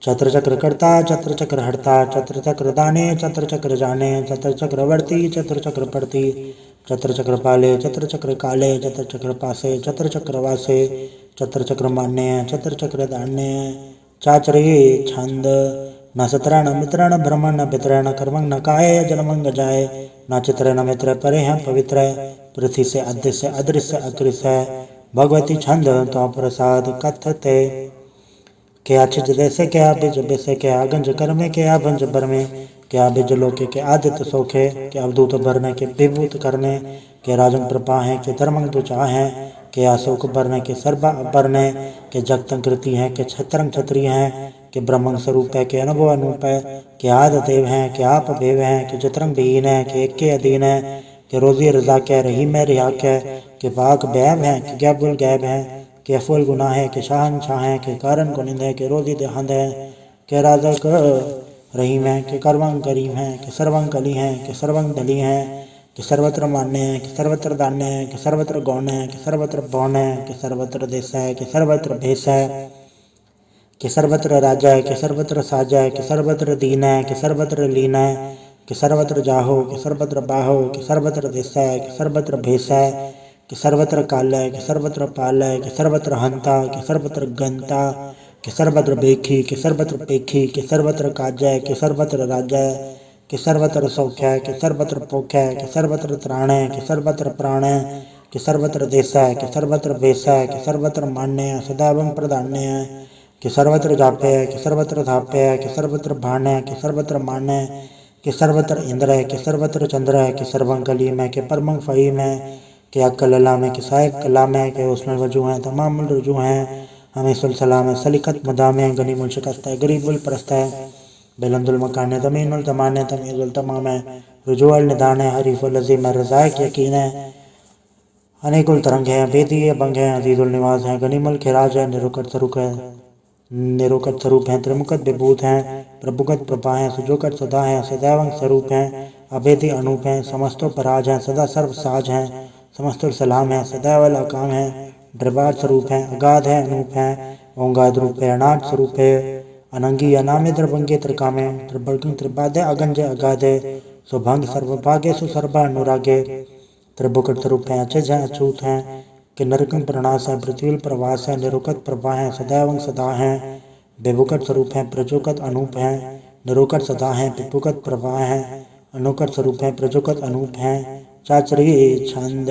चत्र चक्र कर्ता चत्र चक्र हरता चत्र चक्र दाने चत्र चक्र जाने चत्र चक्र वर्ती चत्र चक्र पड़ती चत्र चक्र पाले चत्र चक्र काले चत्र चक्र पासे चत्र चक्र वासे चत्र चक्र मान्य चत्र चक्र दान्य चाचरी छंद न सतरण मित्रण भ्रमण न पितरण कर्मंग न काय जन्मंग जाय न चित्र न मित्र परे हैं पवित्र पृथ्वी से अदृश्य अदृश्य अकृष्य भगवती छंद तो प्रसाद कथते क्या छिज जैसे क्या बिज बेसे क्या गंज कर्मे क्या भंज भरमे क्या बिज लोके के आदित्य सोखे क्या अवधूत भरने के विभूत करने के राजन प्रपा है के धर्मंग तुचा है के अशोक भरने के सर्वा भरने के जगतंग कृति है के छत्रंग छत्री हैं के ब्रह्मंग स्वरूप है के अनुभव अनूप है के आद देव हैं के आप भेव हैं के चित्रंग विहीन है के एक के अधीन है के रोजी रजा के रही में रिहा के पाक बैब हैं के गैबुल गैब हैं के अफुल गुनाह है के शाहन शाह है के कारण को निंद है के रोजी देहंद है के राजक रहीम है के करवंग करीम है के सर्वंग कली है के सर्वंग दली है कि सर्वत्र मान्य है कि सर्वत्र दान्य है कि सर्वत्र गौण है कि सर्वत्र बौन है कि सर्वत्र देश है कि सर्वत्र भेष है कि सर्वत्र राजा है कि सर्वत्र साजा है कि सर्वत्र दीन है कि सर्वत्र लीन है कि सर्वत्र जाहो कि सर्वत्र बाहो कि सर्वत्र देश है कि सर्वत्र भेष है कि सर्वत्र काल है कि सर्वत्र पाल है कि सर्वत्र हंता कि सर्वत्र गंता कि सर्वत्र बेखी कि सर्वत्र पेखी कि सर्वत्र काज है कि सर्वत्र राजा है कि सर्वत्र सौख्य है कि सर्वत्र पोख्य है कि सर्वत्र त्राण है कि सर्वत्र प्राण है कि सर्वत्र देश है कि सर्वत्र भेष है कि सर्वत्र मान्य है सदैवं प्रधान्य है कि सर्वत्र जाप्य है कि सर्वत्र धाप्य है कि सर्वत्र भान है कि सर्वत्र मान है कि सर्वत्र इंद्र है कि सर्वत्र चंद्र है कि सर्वं कलीम है कि परमं फहीम है कि अक्कल अलाम है कि साहिब कलाम है कि उसमें वजू हैं तमाम रुजू हैं हमें सुलसलाम है सलिकत मदाम है गनी मुल शिकस्त है गरीबुल परस्त है बिलंदुल मकान तमीनुल तमाने तमीजुल तमाम है, रुजुअल निदान है, हरीफुल अजीम है, रज़ाक यकीन है, अनेकुल तरंग है, बेदी है, बंग है, अजीजुल निवाज है, गनीमुल खिराज है, निरुकत सरुक है, निरुकत स्वरूप हैं, त्रिमुखत विभूत हैं, प्रभुगत प्रभा हैं, सुजोकत सदा हैं, सदैवंग स्वरूप हैं, अभेदी अनूप हैं, समस्तो पराज हैं, सदा सर्व साज हैं, समस्तुल सलाम हैं, सदैवल अकाम हैं, द्रबार स्वरूप हैं, अगाध है, अनूप हैं, ओंगाद रूप है, अनाथ स्वरूप है, अनंगी अनामे द्रभंगे त्रिकामे, त्रिभंग त्रिपादे अगंजे अगाधे, सुभंग सर्वभागे सुसर्भा अनुरागे, त्रिभुकट स्वरूप हैं, अचज हैं, अछूत हैं, कि नरकं प्रणास है, पृथ्वी प्रवास है, निरुकत प्रभा है, सदैवं सदा हैं, बेभुकट स्वरूप हैं, प्रजोकत अनूप हैं, निरुकत सदा हैं, पिपुकत प्रभा है, अनुकट स्वरूप हैं, प्रजोकत अनूप हैं, चाचरी छंद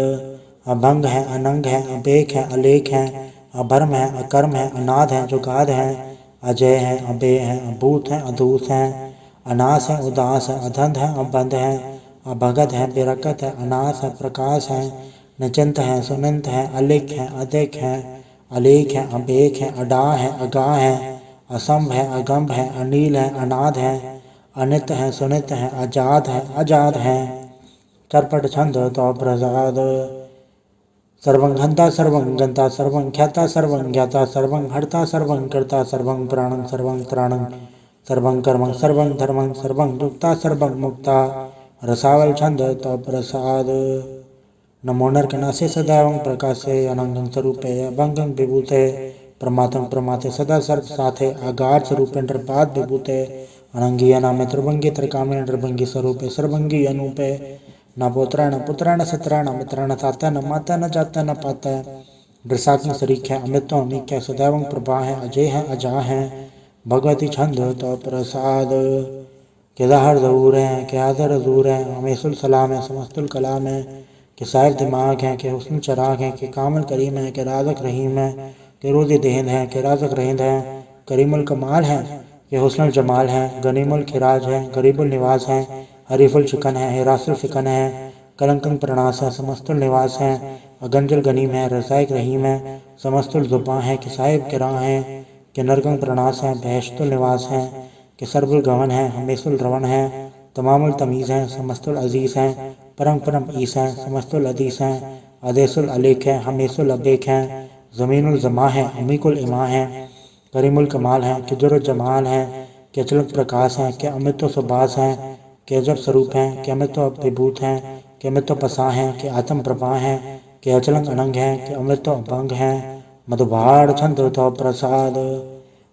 अभंग है, अनंग है, अबेक है, अलेख है, अभर्म है, अकर्म है, अनाद है, जुगाद है, अजय है, अबे है, अभूत है, अधूत है, अनास है, उदास है, अधंध है, अबंध है, अभगत है, बेरकत है, अनास है, प्रकाश है, निचिंत है, सुनंत है, अलिख है, अधिक है, अलेख है, अबेक है, अडा है, अगा है, असंभ है, अगंभ है, अनील है, अनाद है, अनित है, सुनित है, अजाद है, अजाद है, चरपट छंद तो प्रसाद, सर्वं हंता सर्वं गंता सर्वं ख्याता सर्वं ज्ञाता सर्वं हर्ता सर्वं कर्ता सर्वं प्राणं सर्वं त्राणं सर्वं कर्मं सर्वं धर्मं सर्वं दुक्ता सर्वं मुक्ता, रसावल छंद तो प्रसाद, नमो नरकनासे सदैवं प्रकाशे, अनंगं स्वरूपे अभंगं विभूते, प्रमातं प्रमाते सदा सर्व साथे, आगार स्वरूपे नृपाद विभूते, अनंगी अनामे त्रिभंगी त्रिकामे नृभंगी स्वरूपे सर्वंगी अनूपे, न पोत्र न पुत्र न सत्र न मित्र न ताता न माता न जाता न पाता, दृसात्म शरीक है, अमित्व अमीक है, सदैवं प्रभा है, अजय है, अजा है, भगवती छंद तो प्रसाद, केदार जरूर है, के आदर हजूर है, हमेशुल सलाम है, समस्तुल कलाम है, के साहिब दिमाग हैं, के हुस्न चराग हैं, के कामल करीम है, के राजक रहीम है, के रोज़ देहंद हैं, के राजक रहिंद हैं, करीमुल कमाल हैं, के हुस्नुल जमाल हैं, गनीमुल खिराज हैं, गरीबुल निवास हैं, हरीफुल शिकन है, हिरासुल फिकन है, कलंकन प्रणास है, समस्तुल निवास हैं, अगंजल गनीम है, रसायक रहीम है, समस्तुल जुबां है, के साहिब किरा हैं, के नरगंग प्रणास हैं, बहशतुल निवास हैं, के सरबुल गवन हैं, हमेशुल रवन हैं, तमामुल तमीज़ हैं, समस्तुल अजीज़ हैं, परम परम ईस हैं, समस्तुल अदीस हैं, अदेसुल अलेख हैं, हमेशुल अबेक हैं, ज़मीनुल जमा हैं, अमीकुल इमा हैं, करीमुल कमाल हैं, के जुर जमाल हैं, के अचलक प्रकाश हैं, के अमित्व सुबास हैं, के अजब स्वरूप हैं, के अमित्व विभूत हैं, के अमित्व पसा हैं, के आत्म प्रभा हैं, के अचलंग अनंग हैं, के अमित्व अभंग हैं, मधुभाड़ छंद तो प्रसाद,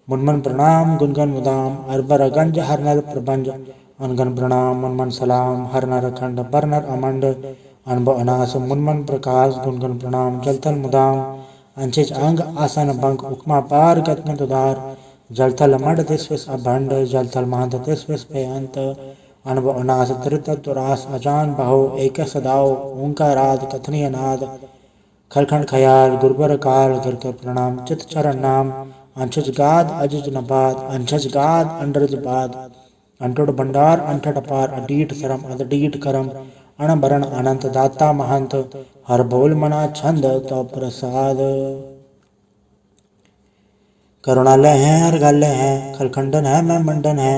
मुनमन प्रणाम गुनगन मुदाम, अरबर गंज हर नर प्रबंज, अनगन प्रणाम मुनमन सलाम, हर नर खंड बर नर अमंड, अनब अनास मुनमन प्रकाश, गुनगन प्रणाम जलथल मुदाम, अंचिज अंग आसन बंक उकमा पार गतन दुदार, जलथल मड तिस्विस अभंड, जलथल महंत तिस्विस पे अंत, अनब अनास त्रित तुरास अजान बहो एक सदाओ, ओंकाराद कथनीय नाद, खलखंड खयाल गुरबर काल, गिर प्रणाम चित चरण नाम, अंशज गाद अजज नबाद, अंशज गाद अंडरज बाद, अंटुड भंडार अंठट अपार, अडीठ सरम अदडीठ करम, अणबरण अनंत दाता महंत, हर बोल मना छंद तो प्रसाद, करुणालय है, अर्घालय है, खलखंडन है, मैं मंडन है,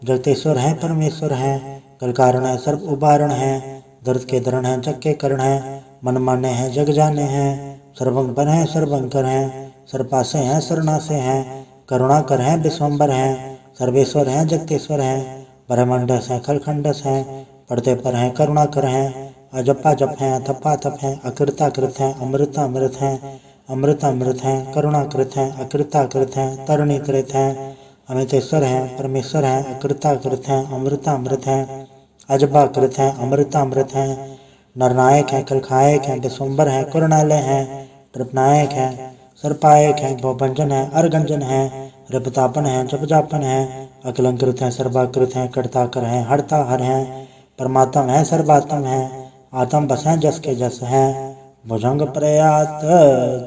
जगतेश्वर है, परमेश्वर है, कल कारण है, सर्व उबारण है, दर्द के दरण है, जग के करण है, मन माने हैं, जग जाने हैं, सर्वंकर हैं, सर्वंकर हैं, सर्वपासे हैं, सरनासे हैं, करुणाकर हैं, विश्वम्बर हैं, सर्वेश्वर हैं, जगतेश्वर हैं, ब्रह्मंडस हैं, खलखंडस हैं, पढ़ते पर हैं, करुणाकर हैं, अजपा जप हैं, अथपा थप हैं, अकृताकृत हैं, अमृता अमृत हैं, अमृत अमृत हैं, करुणाकृत हैं, अकृताकृत हैं, तरणीकृत हैं, अमितेश्वर हैं, परमेश्वर हैं, अकृताकृत हैं, अमृता अमृत हैं, अजबाकृत हैं, अमृता अमृत हैं, नरनायक हैं, कलखायक हैं, विश्वम्बर हैं, करुणालय हैं, ट्रिपनायक हैं, सर्पायक हैं, भवभंजन हैं, अर्गंजन हैं, रिपतापन हैं, जपजापन हैं, अकलंकृत हैं, सर्वाकृत हैं, कर्ताकर हैं, हरता हर हैं, परमात्म हैं, सर्वात्म हैं, आत्म बस हैं, जस के जस हैं, भुजंग प्रयात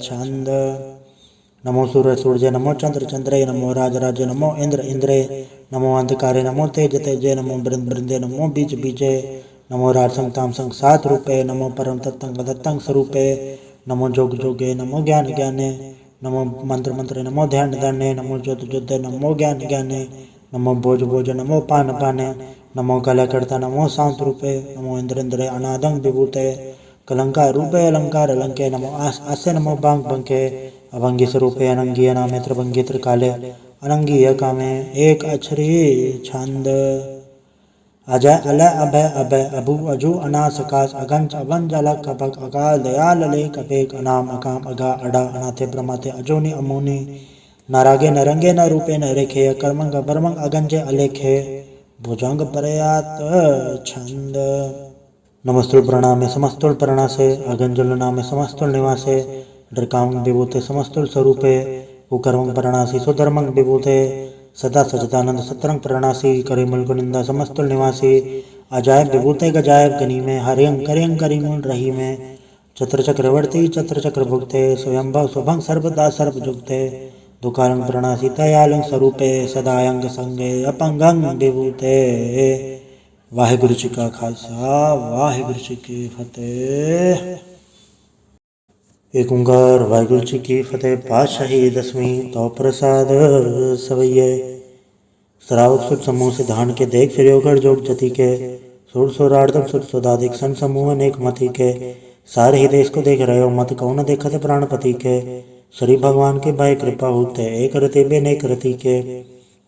छंद, नमो सूर्य सूर्य, नमो चंद्र चंद्रे, नमो राज राजे, नमो इंद्र इंद्रे, नमो अंधकारे, नमो तेज तेजे, नमो बृंद बृंदे, नमो बीज बीजे, नमो राजसंग तामसंग सात रूपे, नमो परम तत्तंग दत्तंग स्वरूपे, नमो जोग जोगे, नमो ज्ञान ज्ञाने, नमो मंत्र मंत्रे, नमो ध्यान ध्याने, नमो ज्योत ज्योते, नमो ज्ञान ज्ञाने, नमो भोज भोज नमो पान पाने नमो कलकर्ता नमो शांत रूपे नमो इंद्रेन्द्र अनादं विभूते कलंकार रूपे अलंकार अलंके नमो आस्य नमो बांग बंके अभंगी स्वरूपे अनंगी अनामे त्रिभंगी त्रिकाले अनंगी कामे एक अक्षरी छंद अजय अलय अभय अभय अभु अजु अनास कास अगंच अवंज अलक कपक अकाल दयाल लेक अपेक अनाम अकाम अगा अडा अनाथे प्रमाथे अजोनि अमोनि नारागे नरंगे न रूपे न रेखे कर्मंग बर्मंग अगंजे अलेखे भुजंग परयात छंद नमस्तुल प्रणामे समस्तुल प्रणासे अगंजुल नामे समस्तुल निवासे ड्रकांग विभूते समस्तुल स्वरूपे कुकर्मंग प्रणासी सुधर्मंग विभूते सदा सचिदानंद सतरंग प्रणासी करिमुल गुनिंदा समस्तुल निवासी अजायब विभूते गजायब गनी में हरियंग करियंग करिमुल रही में चत्र चक्रवर्ती चत्र चक्र भुगते स्वयंभव शुभंग सर्वदा सर्व जुगते दुकालंग प्रणासी दयालंग स्वरूपे सदायंग संगे अपंगंग विभूते। वाहिगुरु जी का खालसा वाहिगुरु जी की फतेह। एक ओंकार वाहिगुरु जी की फतेह। पातशाही दसवीं तो प्रसाद सवैये श्रावक सुख समूह से धान के देख फिर योगढ़ जोग जति के सुर सुरार्धक सुर सुदाधिक सन समूह अनेक मति के सारे ही देश को देख रहे हो मत कौन देखत प्राणपति के श्री भगवान के भाई कृपा होते एक रति बेनेक रति के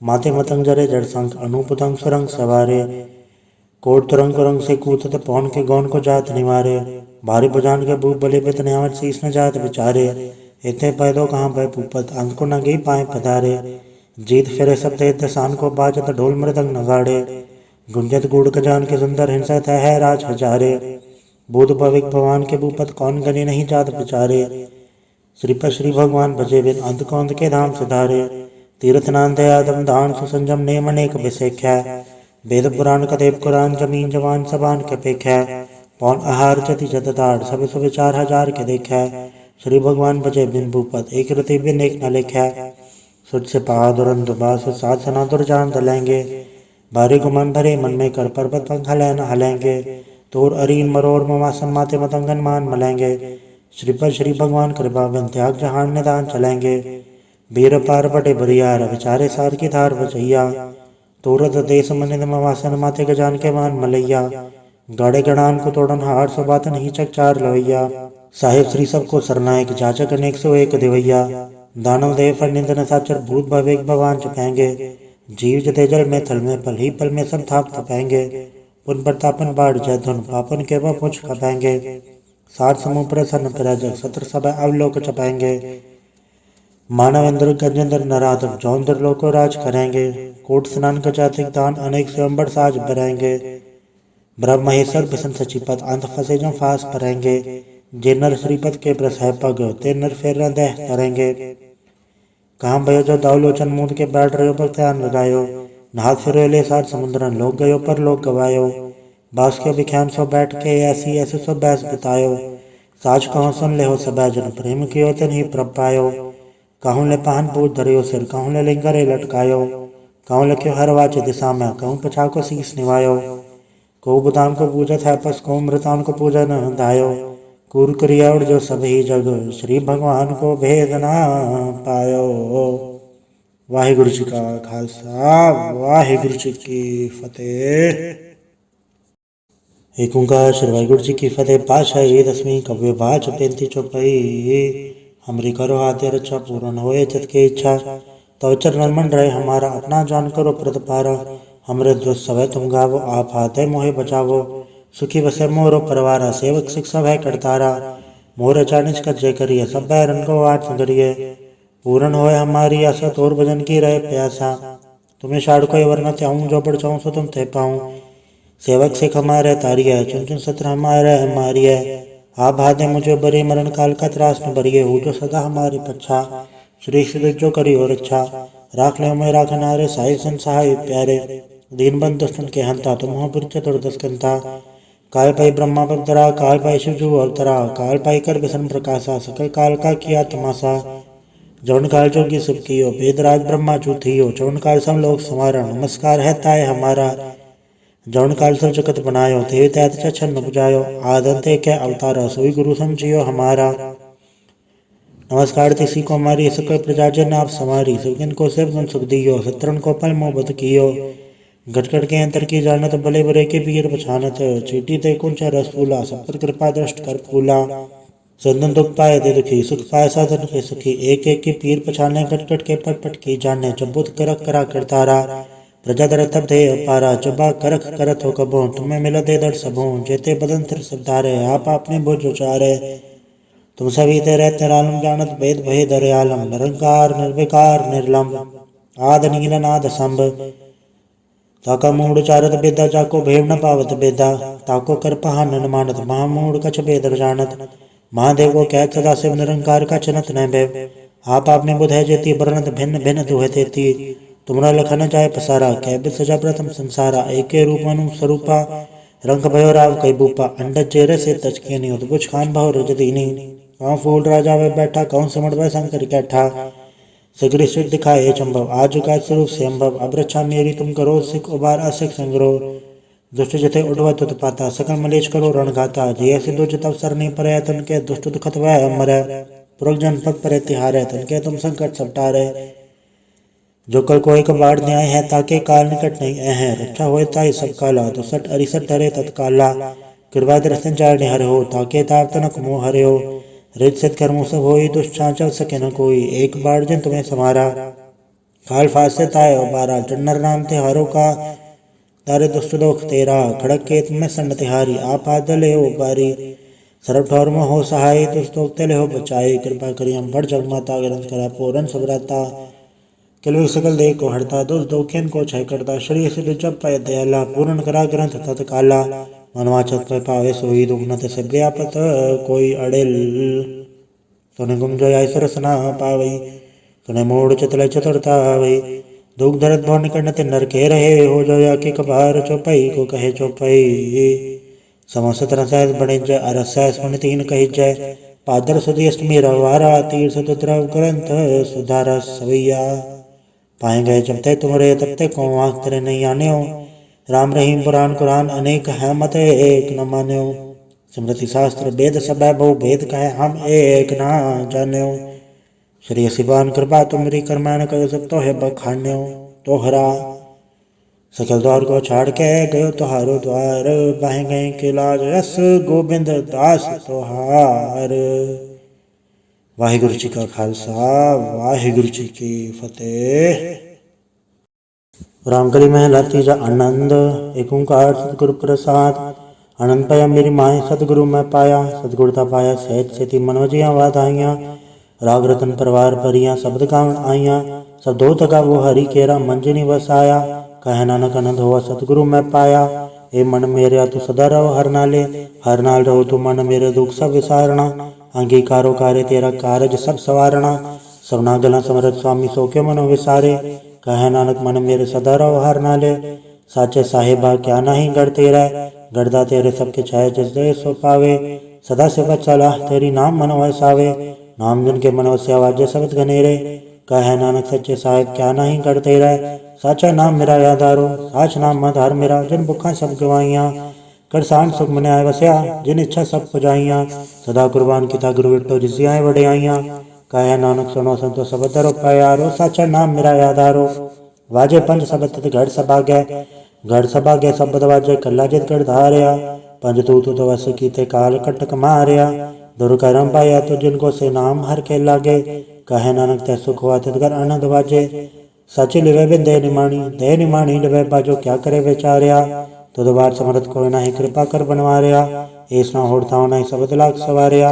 माथे मतंग जरे जड़ संख अनुपतंग सुरंग सवारे कोट तुरंग कुरंग से कूथत पौन के गौन को जात निवारे भारी बुझान के भूप बले पे तनियावत शीस न जात बिचारे इतने पैदो कहाँ भय पूपत अंत को न गई पाए पधारे जीत फिरे सब देत सान को बाजत ढोल मृदंग नगाड़े गुंजत गुड़ जान के सुंदर हिंसत है राज हजारे बुध भविक भगवान के भूपत कौन गने नहीं जात बिचारे श्रीपद श्री भगवान भजे बिन अंत कौंद के धाम सुधारे तीर्थ नांद आदम दान सुसंजम नेम अनेक विसेख्या वेद पुराण कदेव कुरान जमीन जवान सबान के पेख्या पौन आहार जति जतदार सब सुविचार हजार के देखा श्री भगवान बजे बिन भूपत एक रति बिन एक न लिखा सुध से पहा दुरंत बास सात सना दुर्जान दलेंगे भारी गुमान भरे मन में कर पर्वत पंख हलैन हलेंगे तोर अरीन मरोर मवासन माते मतंगन मान मलेंगे श्रीपद श्री भगवान कृपा बिन त्याग जहान निदान चलेंगे वीर पार बटे बरियार विचारे सार की धार बचैया तोरत देश मनिद मवासन माते गजान के मान मलैया गाड़े गणान को तोड़न हार सुबात नहीं चकचार लवैया साहिब श्री सबको सरनायक जाचक अनेक सो एक दिवैया दानव देव पर निंदन साचर भूत भवेक भगवान चपेंगे जीव जते जल में थल में पल ही पल में सब थाप थपेंगे पुन प्रतापन बाढ़ जय धुन पापन के वह पुछ खपेंगे साठ समूह प्रसन्न प्रजक सत्र सब अवलोक चपेंगे मानव इंद्र गजेंद्र नराधव जौंद्र लोको राज करेंगे कोट स्नान कचातिक दान अनेक स्वयंबर साज बरेंगे ब्रह्म महेश्वर बिसन सचिपत अंत फंसे जो फास परेंगे जे नर श्रीपद के प्रस है पग ते नर फेर दह करेंगे कहाँ भयो जो दावलोचन मूंद के बैठ रहे पर ध्यान लगायो नहात फिर ले सात समुद्रन लोग गयो पर लोग गवायो बास के विख्यान सो बैठ के ऐसी ऐसे सो बैस बितायो साज कहो सुन ले हो सब जन प्रेम कियो ते नहीं प्रभ पायो कहूँ ले पहन पूज धरियो सिर कहूँ ले लिंगरे लटकायो कहूँ लख्यो हर वाच दिशा में कहूँ पछा को शीस निवायो को बुदान को पूजत है पस को मृतान को पूजा न धायो कुर क्रिया जो सभी जग श्री भगवान को भेद ना पायो। वाहिगुरु जी का खालसा वाहिगुरु जी की फतेह। एक ओंकार श्री वाहिगुरु जी की फतेह। पातशाही दसवीं कव्य बाच 35 चौपाई। हमरी करो हाथे रक्षा पूर्ण होए चित की इच्छा तो चरण मन रहे हमारा अपना जान करो प्रतिपारा हमरे दुष्ट सवै तुम गावो आप हाथे मोहे बचावो सुखी बसे मोरो परवारा सेवक शिक्षा भय करतारा मोर अचानिच कज्जे करिए सब बैरन को आठ करिए पूर्ण होए हमारी आशा तोर भजन की रहे प्यासा तुम्हें शाड़ को वरना चाहूँ जो बढ़ चाहूँ सो तुम थे पाऊँ सेवक सिख हमारे तारी है चुन चुन सत्र हमारे हमारी है आप हाथे मुझे बरी मरण काल का त्रास न बरिए हो जो सदा हमारी पच्छा श्री श्री जो करी और अच्छा राख ले मैं राख नारे साहि सन सहाय प्यारे दीन बंद दुष्टन के हंता तुम हो पुर चतुर्दस्कंता काल पाई ब्रह्मा बदरा काल पाई शिवजू अवतरा काल पाई कर बिसन प्रकाशा सकल काल का किया तमाशा जौन काल जोगी सब कियो वेदराज ब्रह्मा चूथियो जौन काल सब लोग समारा नमस्कार है ताय हमारा जौन काल सब जगत बनायो देव तैत छन्न बुझायो आदंते के अवतारा सोई गुरु समझियो हमारा नमस्कार तिसी को हमारी सकल प्रजाजन आप समारी सुखिन को सब गुण सुख दियो सत्रन को पल मोहब्बत कियो गटगट के अंतर की जानत भले बुरे के पीर पछानत चीटी ते कुंच रस फूला सब पर कृपा दृष्ट कर फूला संदन दुख पाए दे दुखी सुख पाए साधन के सुखी एक एक की पीर पछाने गटगट के पट पट की जाने चबुत करक करा करतारा प्रजा दर तब दे अपारा चबा करक करत हो कबो तुम्हें मिला दे दर सबों जेते बदन तिर सब धारे आप आपने बोझ उचारे तुम सभी ते रहते रालम जानत भेद भय दरयालम निरंकार निर्विकार निर्लम आद नील नाद संभ ताका मूड चारत बेदा जाको भेव न पावत बेदा ताको कर पहान न मानत महामूड कछ बेदर जानत महादेव को कहत सदा शिव निरंकार का चनत न भय आप आपने बुध है जेती बरनत भिन्न भिन्न दुह तेती तुमरा लखन जाय पसारा कह सजा प्रथम संसारा एके रूप मनु स्वरूपा रंग भयो राव कई बूपा अंडज चेहरे से तचके नहीं उत कुछ खान भाव रजदीनी कौन फूल राजा में बैठा कौन सिमट वह शंकर कैठा सिगरी सिर दिखाए चंबव आज का स्वरूप से अम्बव अब रक्षा मेरी तुम करो सिख उबार असिख संग्रोह दुष्ट जथे उठवा तुत पाता सकल मलेश करो रण गाता जय से दुष्ट अवसर नहीं परे तन के दुष्ट दुखत वह अमर पुरख जन पग परे तिहारे तन के तुम संकट सपटारे जो कल को एक बाढ़ न्याय है ताके काल निकट नहीं है रक्षा होए ताई सब काला तो सट अरिसट हरे तत्काला कृपा दर्शन जाय हरे हो ताके ताप तनक मोह हरे हो रित सिद्ध कर्मों सब होई दुष्टाचल सके न कोई एक बार जन तुम्हें समारा काल फासे ताय बारा चन्नर नाम ते हारो का तारे दुष्ट दोख तेरा खड़क के तुम्हें संड तिहारी आप आदले हो बारी सरब ठौर में हो सहाय दुष्ट दोख तेले हो बचाए कृपा करी हम बड़ जगमाता ग्रंथ करा पूरन सबराता किलवी सकल देह को हरता दुष्ट दोखियन को क्षय करता शरीर से जब पाए दयाला पूर्ण करा ग्रंथ तत्काला मनवाचत पर पावे सोई दुख न ते सब्यापत कोई अड़ेल तोने गुम जो आई सरस ना पावई तोने मोड़ चतले चतुरता आवई दुख दर्द भव निकट ते नर के रहे हो जो या की कबार चौपाई को कहे चौपाई समस्त रसायस बने जय अरसायस पुण्य तीन कही जय पादर सुधी अष्टमी रवारा तीर सतुद्रव ग्रंथ सुधारा सवैया पाए गए जब ते तुमरे तब ते को आँख तेरे नहीं आने हो राम रहीम पुराण कुरान अनेक है मत एक न मान्यो स्मृति शास्त्र वेद सब बहु भेद कहे हम एक ना जान्यो श्री शिवान कृपा तुमरी कर्मान कर सब तो है बखान्यो तोहरा सकल द्वार को छाड़ के गयो तुहारो द्वार बह गए के लाज रस गोविंद दास तोहार। वाहिगुरु जी का खालसा वाहिगुरु जी की फतेह। रामकली महला तीजा आनंद एक ओंकार सतगुरु प्रसाद आनंद पाया मेरी माए सतगुरु मैं पाया सतगुरुता पाया सहज सेती मनोजियाँ वाधाइयाँ राग रतन परिवार परियाँ शब्द गावन आइयाँ सब दो तका वो हरि केरा मंजनी वसाया कह नानक आनंद हुआ सतगुरु मैं पाया ए मन मेरे तू सदा रहो हर नाल रहो तू मन मेरे दुख सब विसारणा अंगीकारो कार्य तेरा कारज सब सवारणा सबना गला समरथ स्वामी सो के मनो विसारे कहे नानक मन मेरे सदा रहो हर नाले साचे साहिबा क्या नहीं गढ़ तेरा गढ़दा तेरे सबके छाए जिस दे सो पावे सदा से चला तेरी नाम मनो वसावे नाम जन के मनो से आवाज सबत घनेरे कहे नानक सच्चे साहिब क्या नहीं गढ़ तेरा साचा नाम मेरा यादारो साच नाम आधार मेरा जिन भुखा सब गवाइयाँ कर सांड सुख मन आए वस्या जिन इच्छा सब पुजाइयाँ सदा कुर्बान किता गुरु विटो जिसियाँ वड़ियाइयाँ कहे नानक सुनो संतो सब दरो प्यारो साचा नाम मेरा यादारो वाजे पंज सबत गढ़ सभाग्य गढ़ सभाग्य शब्द वाजे कल्ला जित गढ़ धारिया पंज तू तो वस कीते काल कटक मारिया दुर्कर्म पाया तो जिनको से नाम हर के लागे कहे नानक ते सुख हुआ तितगर आनंद वाजे सच लिवे बिन दे निमाणी लिवे बाजो क्या करे बेचारिया तो दोबार समरथ कोई नाही कृपा कर बनवारिया ऐस ना होड़ता नहीं सबद लाख सवारिया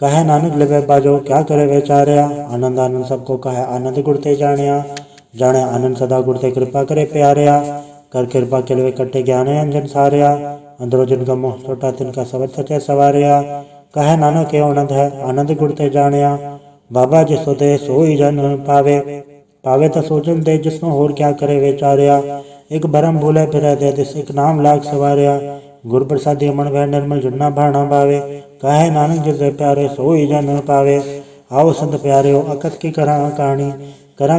कहे नानक लिवे बाजो क्या करे बेचारिया आनंद आनंद सबको कहे आनंद गुड़ते जानिया जाने आनंद सदा गुड़ते कृपा करे प्यारिया कर कृपा के लिए कट्टे ज्ञान अंजन सारिया अंदरो जिनका मोह छोटा तिनका सबद सचे सवारिया कहे नानक के आनंद है आनंद गुड़ते जानिया बाबा जिसो दे सोई जन पावे पावे तो सोचन दे जिसनो होर क्या करे बेचारिया एक भरम भूले फिर दे दिस एक नाम लाख सवारिया गुरु प्रसादी मन वह निर्मल जुन्ना भाणा पावे कहे नानक जिसे प्यारे सोई जन पावे आओ संत प्यारे हो अकत की करा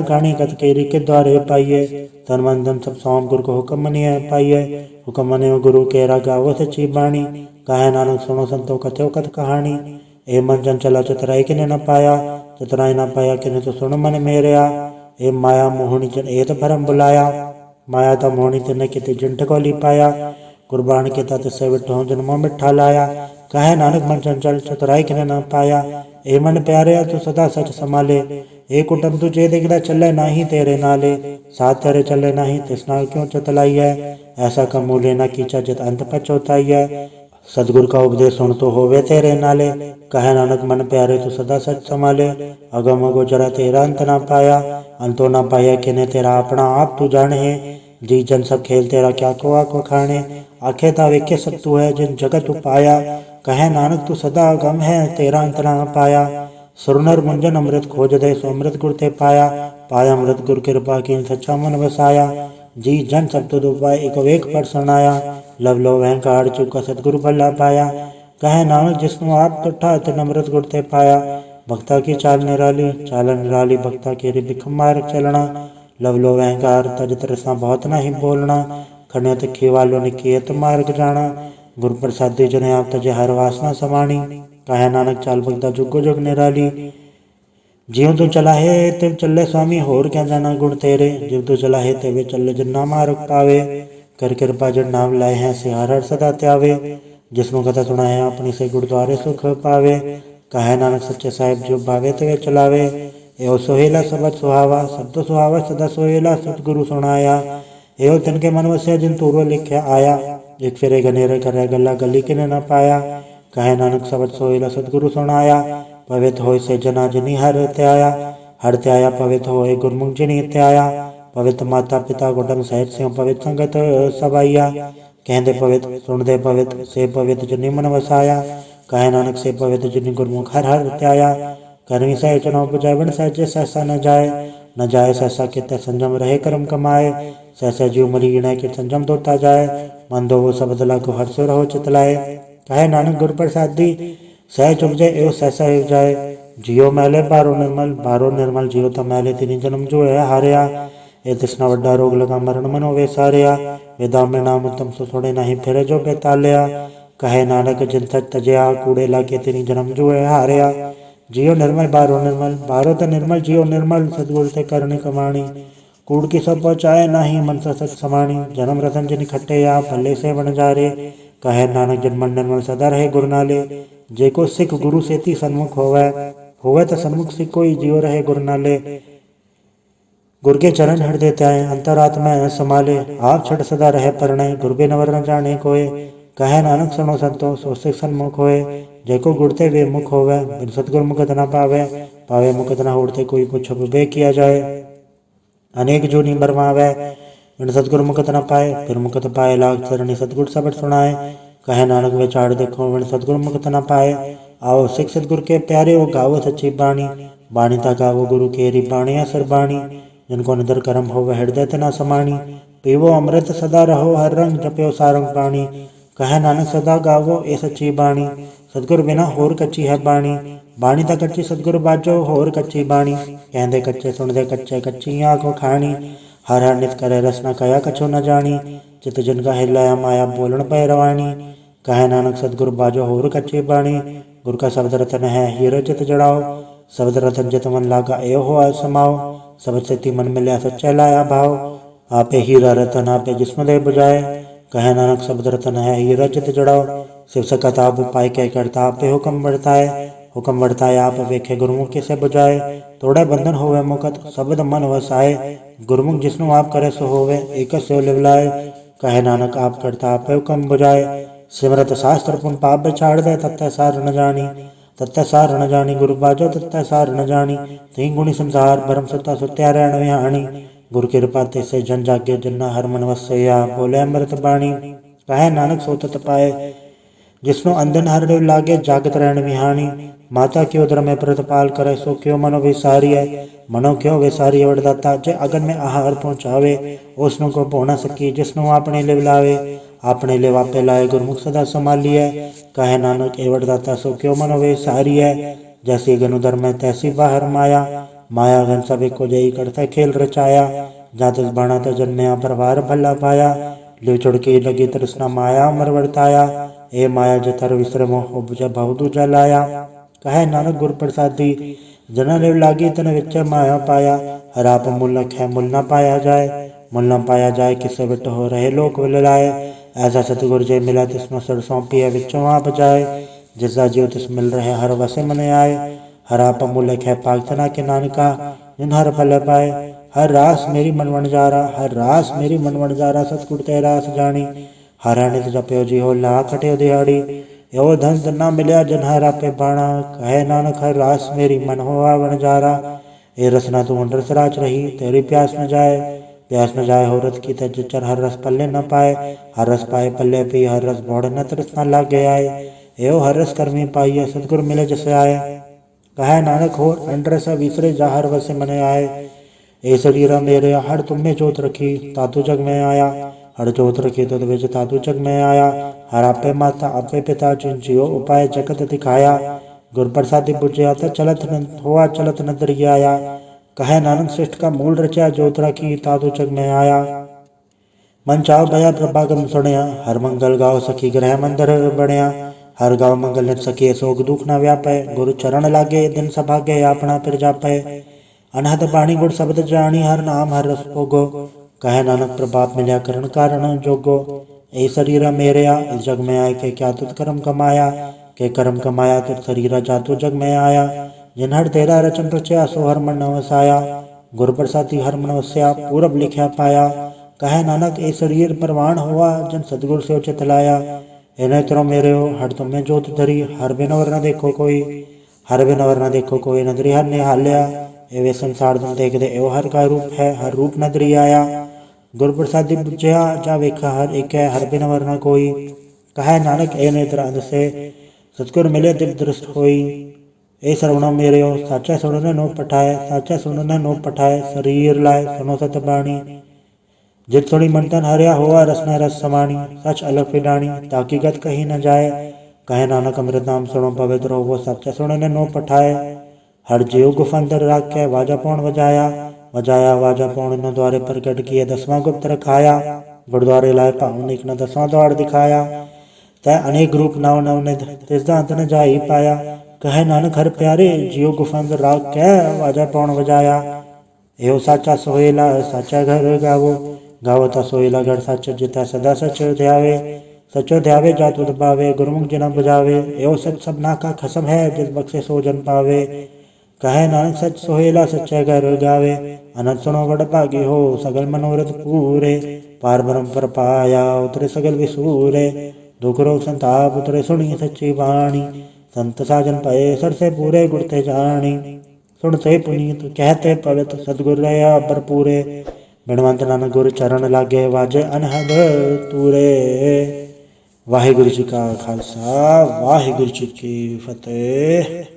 कहानी कत केरी के द्वारे पाइये तन मन धन सब सौंप गुरु को हुक्म मनिए पाइये हुक्म मनियो गुरु के गावो सच्ची बाणी कहे नानक सुनो संतो कथो कथ कहानी ए मन जन चला चतराई के न पाया चतुराई ना पाया किने तो सुन मन मेरिया। ए माया मोहनी जन एत भरम बुलाया। माया तो मोहनी तिने किते जिंठ को ली पाया। कुर्बान के तत् से विठो जन्मों मिठा लाया। कहे नानक मन चंचल चतुराई किने न पाया। ए मन प्यारे तू सदा सच संभाले। ए कुटुम तुझे देखदा चले नाही तेरे नाले। साथ तेरे चले नाही तिसना क्यों चतलाई है। ऐसा कमूले न कीचा जित अंत पछोताई है। सतगुरु का उपदेश सुन तो होवे तेरे नाले। कहे नानक मन प्यारे तू सदा सच संभाले। अगम गोचरा तेरा अंत ना पाया। अंतो ना पाया किने तेरा अपना आप तू जाने। जी जन सब खेल तेरा क्या को खाने। आखे ता वेखे सब तू है जिन जगत पाया। कहे नानक तू सदा गम है तेरा अंत ना पाया। सुरनर मुंजन अमृत खोज दे सो अमृत गुर ते पाया। पाया अमृत गुर कृपा की सच्चा मन वसाया। जी जन सब तुद उपाय एक वेक पर सुनाया। लव लो वहकार चुका सतगुरु भला पाया। कहे नानक जिसनु आप तुठा तिन अमृत गुर ते पाया। भक्ता की चाल निराली भक्ता के बिख मार्ग चलना। लव लो वहकार तज तरसा बहुत नहीं बोलना। खण्य तिखी वालों ने कियत मार्ग जाना। गुरु प्रसादी जने आप तजे हर वासना समानी। कहे नानक चाल भगता जुगो जुग निराली। जियो तो चला है तिव चले स्वामी होर क्या जाना गुण तेरे। जिव तो चला है तिव चले जन्ना मार्ग पावे। कर कृपा जन नाम लाए हैं से हर हर सदा त्यावे। जिसनु कथा सुना है अपनी से गुरुद्वारे सुख पावे। कहे नानक सच्चे साहिब जो भावे तिवे चलावे। एवं सोहेला सबद सुहावा शब्द सुहावा सदा सोहेला सतगुरु सुनाया। एवं तिनके मन वसे जिन तूरो लिख्या आया। एक फिरे गनेरे करे गला गली किने न पाया। कहे नानक सबद सोहेला सतगुरु सुनाया। पवित्र होय से जना जिनी हर त्याया। हर त्याया पवित्र होय गुरमुख जिनी त्याया। पवित्र माता पिता गोडम सहित सिंह पवित्र संगत सबाइया। कहते पवित्र सुन दे पवित्र से पवित्र जिनी मन वसाया। कहे नानक से पवित्र जिनी गुरमुख हर हर त्याया। करमी सह चुनाव बुझाए बन सहजे सहसा न जाए सहसा कित संजम रहे कर्म कमाए। सहसा जीव मरी गिणे कि संजम धोता जाए। मन दो वो शब्द लागो हर सो रहो चितलाए। कहे नानक गुर प्रसादी सह चुप जाए एवं सहसा हो जाए। जियो मैले बारो निर्मल जियो तो मैले तिनी जन्म जो है हारिया। ए तिसना वड्डा रोग लगा मरण मनो वे सारिया। वेदा में नाम उत्तम सो छोड़े नहीं फिरे जो बेतालिया। कहे नानक जिन सच तजया कूड़े लाके तिनी जन्म जो है हारिया। जियो निर्मल बारो तो निर्मल जियो निर्मल सतगुरु ते करनी कमाणी। कूड़ की सब पहुँचाए नाही मन सा सच समाणी। जन्म रतन जिन खट्टे या भले से बन जा रे। कहे नानक जन मन निर्मल सदा रहे गुरु नाले। जेको सिख गुरु सेती सन्मुख होवे तो सन्मुख सिख कोई जियो रहे गुरु नाले। गुर के चरण हृदय त्याय अंतरात्मा संभाले। आप छठ सदा रहे परणे गुरु बिन वर न जाने कोय। कहे नानक सुनो संतो सो सिख सन्मुख होए। जेको गुरते वे मुख होवे बिन सतगुर मुकत न पावे मुकत न होड़ते कोई पूछो बे किया जाए। अनेक जोनी बरमावे बिन सतगुर मुकत न पाए। फिर मुकत पाए लाग चरणी सतगुर सबट सुनाए। कहे नानक विचार देखो बिन सतगुर मुकत न पाए। आओ सिख सतगुर के प्यारे वो गावो सच्ची बाणी। बाणी ता गावो गुरु केरी बाणी असर बाणी। जिनको निदर कर्म हो वह हृदय तना समाणी। पीवो अमृत सदा रहो हर रंग जप्यो सारंग पाणी। कहे नानक सदा गावो ए सच्ची बाणी। सतगुर बिना होर कच्ची है बाणी। बाणी ता कच्ची सतगुर बाजो होर कच्ची बाणी। कहते कच्चे सुनते कच्चे कच्ची आँखों खाणी। हर हर नित करे रस न कया कछो न जानी। चित जिनका हिलाया माया बोलन पै रवाणी। कहे नानक सतगुर बाजो होर कच्ची बाणी। गुरु का शब्द रतन है हीरो चित जड़ाओ। शब्द रतन चित मन लागा एहो हो समाओ। शब्द से मन मिलया सच्चा लाया भाव। आपे हीरा रतन आपे जिस्म दे बुझाए। कहे नानक शब्द रतन है हीरा चित जड़ाओ। शिव सकत आप उपाय कह करता आपे हुक्म बढ़ताए। हुक्म बढ़ताए आप वेखे गुरुमुख किसे बुझाए। तोड़े बंधन होवे मुकत शब्द मन वसाए। गुरुमुख जिसनु आप करे सो होवे एक से लिवलाए। कहे नानक आप करता आपे हुक्म बुझाए। सिमरत शास्त्र पुन पाप बिछाड़ दे तत्ते सार न जानी। गुरु बाजो तत्ते सार न जानी। तीन गुणी संसार परम सत्ता सुत्या रैण विहाणी। गुरु कृपा ते से जन जागे जन्ना हर मन वसया बोले अमृत बाणी। कहे नानक सो तत पाए जिसनो अंधन हर लागे जागत रहन विहाणी। माता क्यों उदर में प्रतिपाल करे सो क्यों मनो विसारी है। मनो क्यों विसारी वरदाता जे अगन में आहार पहुँचावे। उसनो को पहुँच सकी जिसनो अपने लिव लावे। अपने ले वापे लाए गुरमुख सदा संभालिए। कहे नानक ए वरदाता सो क्यों मनो विसारी है। जैसी गन उदर में तैसी बाहर माया। माया गन सब को जई करता खेल रचाया। जात बाणा तो जन्मया प्रभार भला पाया। लिव चुड़की लगी तृष्णा माया अमर वर्ताया। ए माया जथर विश्रम उपज बहु दूजा लाया। कहे नानक गुर प्रसादी जना लिव लागी तन विच माया पाया, हर आप मुल है मुल न पाया जाए। मुल न पाया जाए किसे विट हो रहे लोक विल लाए। ऐसा सतगुर जे मिला तिसमें सर सौंपी है विचों आप जाए। जिसका जीव तिस मिल रहे हर वसे मन आए। हर आप मूल्य है पागतना के नानका, जिन हर फल पाए। हर रास मेरी मन वणजारा, हर रास मेरी मन वणजारा, सतगुर ते रास जानी। हर नित जप्यो जी हो ला खटियो दिहाड़ी। एवो धन न मिलया जन हर आपे बाणा, कहे नानक हर रास मेरी मन होवा वणजारा। ए रसना तू रस राच रही, तेरी प्यास न जाए। प्यास न जाए हो रत की तज चर, हर रस पल्ले न पाए। हर रस पाए पल्ले पी, हर रस भोड़ न तरस न लागे आए। एवं हर रस कर्मी पाइए, सतगुर मिले जस आए। कहे नानक हो अंडरस विसरे जा हर वसे मन आए। ए शरीरा मेरे हर तुमने जोत रखी, तातु जग में आया। हर जोत रखी तुद विच तातु जग में आया। हर आपे माता आपे पिता, जिन जियो उपाय जगत दिखाया। गुर प्रसादी बुझिया तो चलत हुआ चलत न दरियाया। कहे नानक श्रेष्ठ का मूल रचा, जोत रखी तातु जग में आया। मन चाव भया प्रभागम सुनया, हर मंगल गाओ सखी ग्रह मंदिर बनया। हर गाँव मंगल नित सखी, सोग दुख न व्यापै। गुरु चरण लागे दिन सभागे, आपना फिर जापै। अनहद बाणी गुड़ शब्द जानी, हर नाम हर रस भोगो। कहे नानक प्रभात मिलया करण कारण जोगो। ए शरीरा मेरया इस जग में आए के, क्या तुत कर्म कमाया। के कर्म कमाया तुत शरीरा जातु जग में आया। जिन हर तेरा रचन रचया, सो हर मन न वसाया। गुर प्रसादी हर मन वस्या, पूरब लिखया पाया। कहे नानक ए शरीर परवान हुआ, जन सतगुर से चित लाया। इन्हें त्रो मेरे हो हर तुम्हें जोत धरी, हर बिन वर न देखो कोई। हर बिन वर न देखो कोई, नदरी हर निहाल्या। एवे संसार तुम देख दे, एवं हर का रूप है, हर रूप नदरी आया। गुर प्रसादी बुझया जा वेखा हर एक है, हर बिन वर न कोई। कहे नानक ए नेत्र अंध से, सतगुर मिले दिव दृष्ट होई। ए श्रवणो मेरे हो साचा सुनने नो पठाए, साचा सुनने नो पठाए। शरीर लाए सुनो सत बाणी, जित सुनी मन तन हरिया हुआ रसना रस समानी। सच अलग पिडानी, ताकि गत कहीं न जाए। कहे नानक अमृत नाम सुनो पवित्र हो, वो साचा सुनने नो पठाए। हर जीव गुफ अंदर राख्य, वाजा पौन वजाया। वजाया वाजा पौन न द्वारे प्रकट किए, 10वां गुप्त रखाया। गुरुद्वारे लाए पावन एक न 10वां द्वार दिखाया। तय अनेक रूप नव नव ने, तिसदा अंत न जा ही पाया। कहे नानक हर प्यारे, जीव गुफ अंदर राख्य, वाजा पौन वजाया। एहो साचा सोहेला साचा घर गावो, गावता सोहेला घर सच, जिता सदा सच ध्यावे। सचो ध्यावे जातु दबावे, गुरमुख जना बुझावे। एहो सच सबना का खसम है, जिस बख्शे सो जन पावे। कहे नानक सच सोहेला सच्चा घर गावे। अनंत सुनो बड़ भागी हो, सगल मनोरथ पूरे। पार ब्रह्म पर पाया, उतरे सगल विसूरे। दुख रोग संताप उतरे, सुनी सच्ची वाणी। संत साजन पाए सर से पूरे, गुरते जानी। सुनते पुनीत कहते पवित, सतगुर रहा भरपूरे। बिनवंत नानक गुर चरण लागे, वाजे अनहद तूरे। वाहिगुरु जी का खालसा, वाहिगुरु जी की फतेह।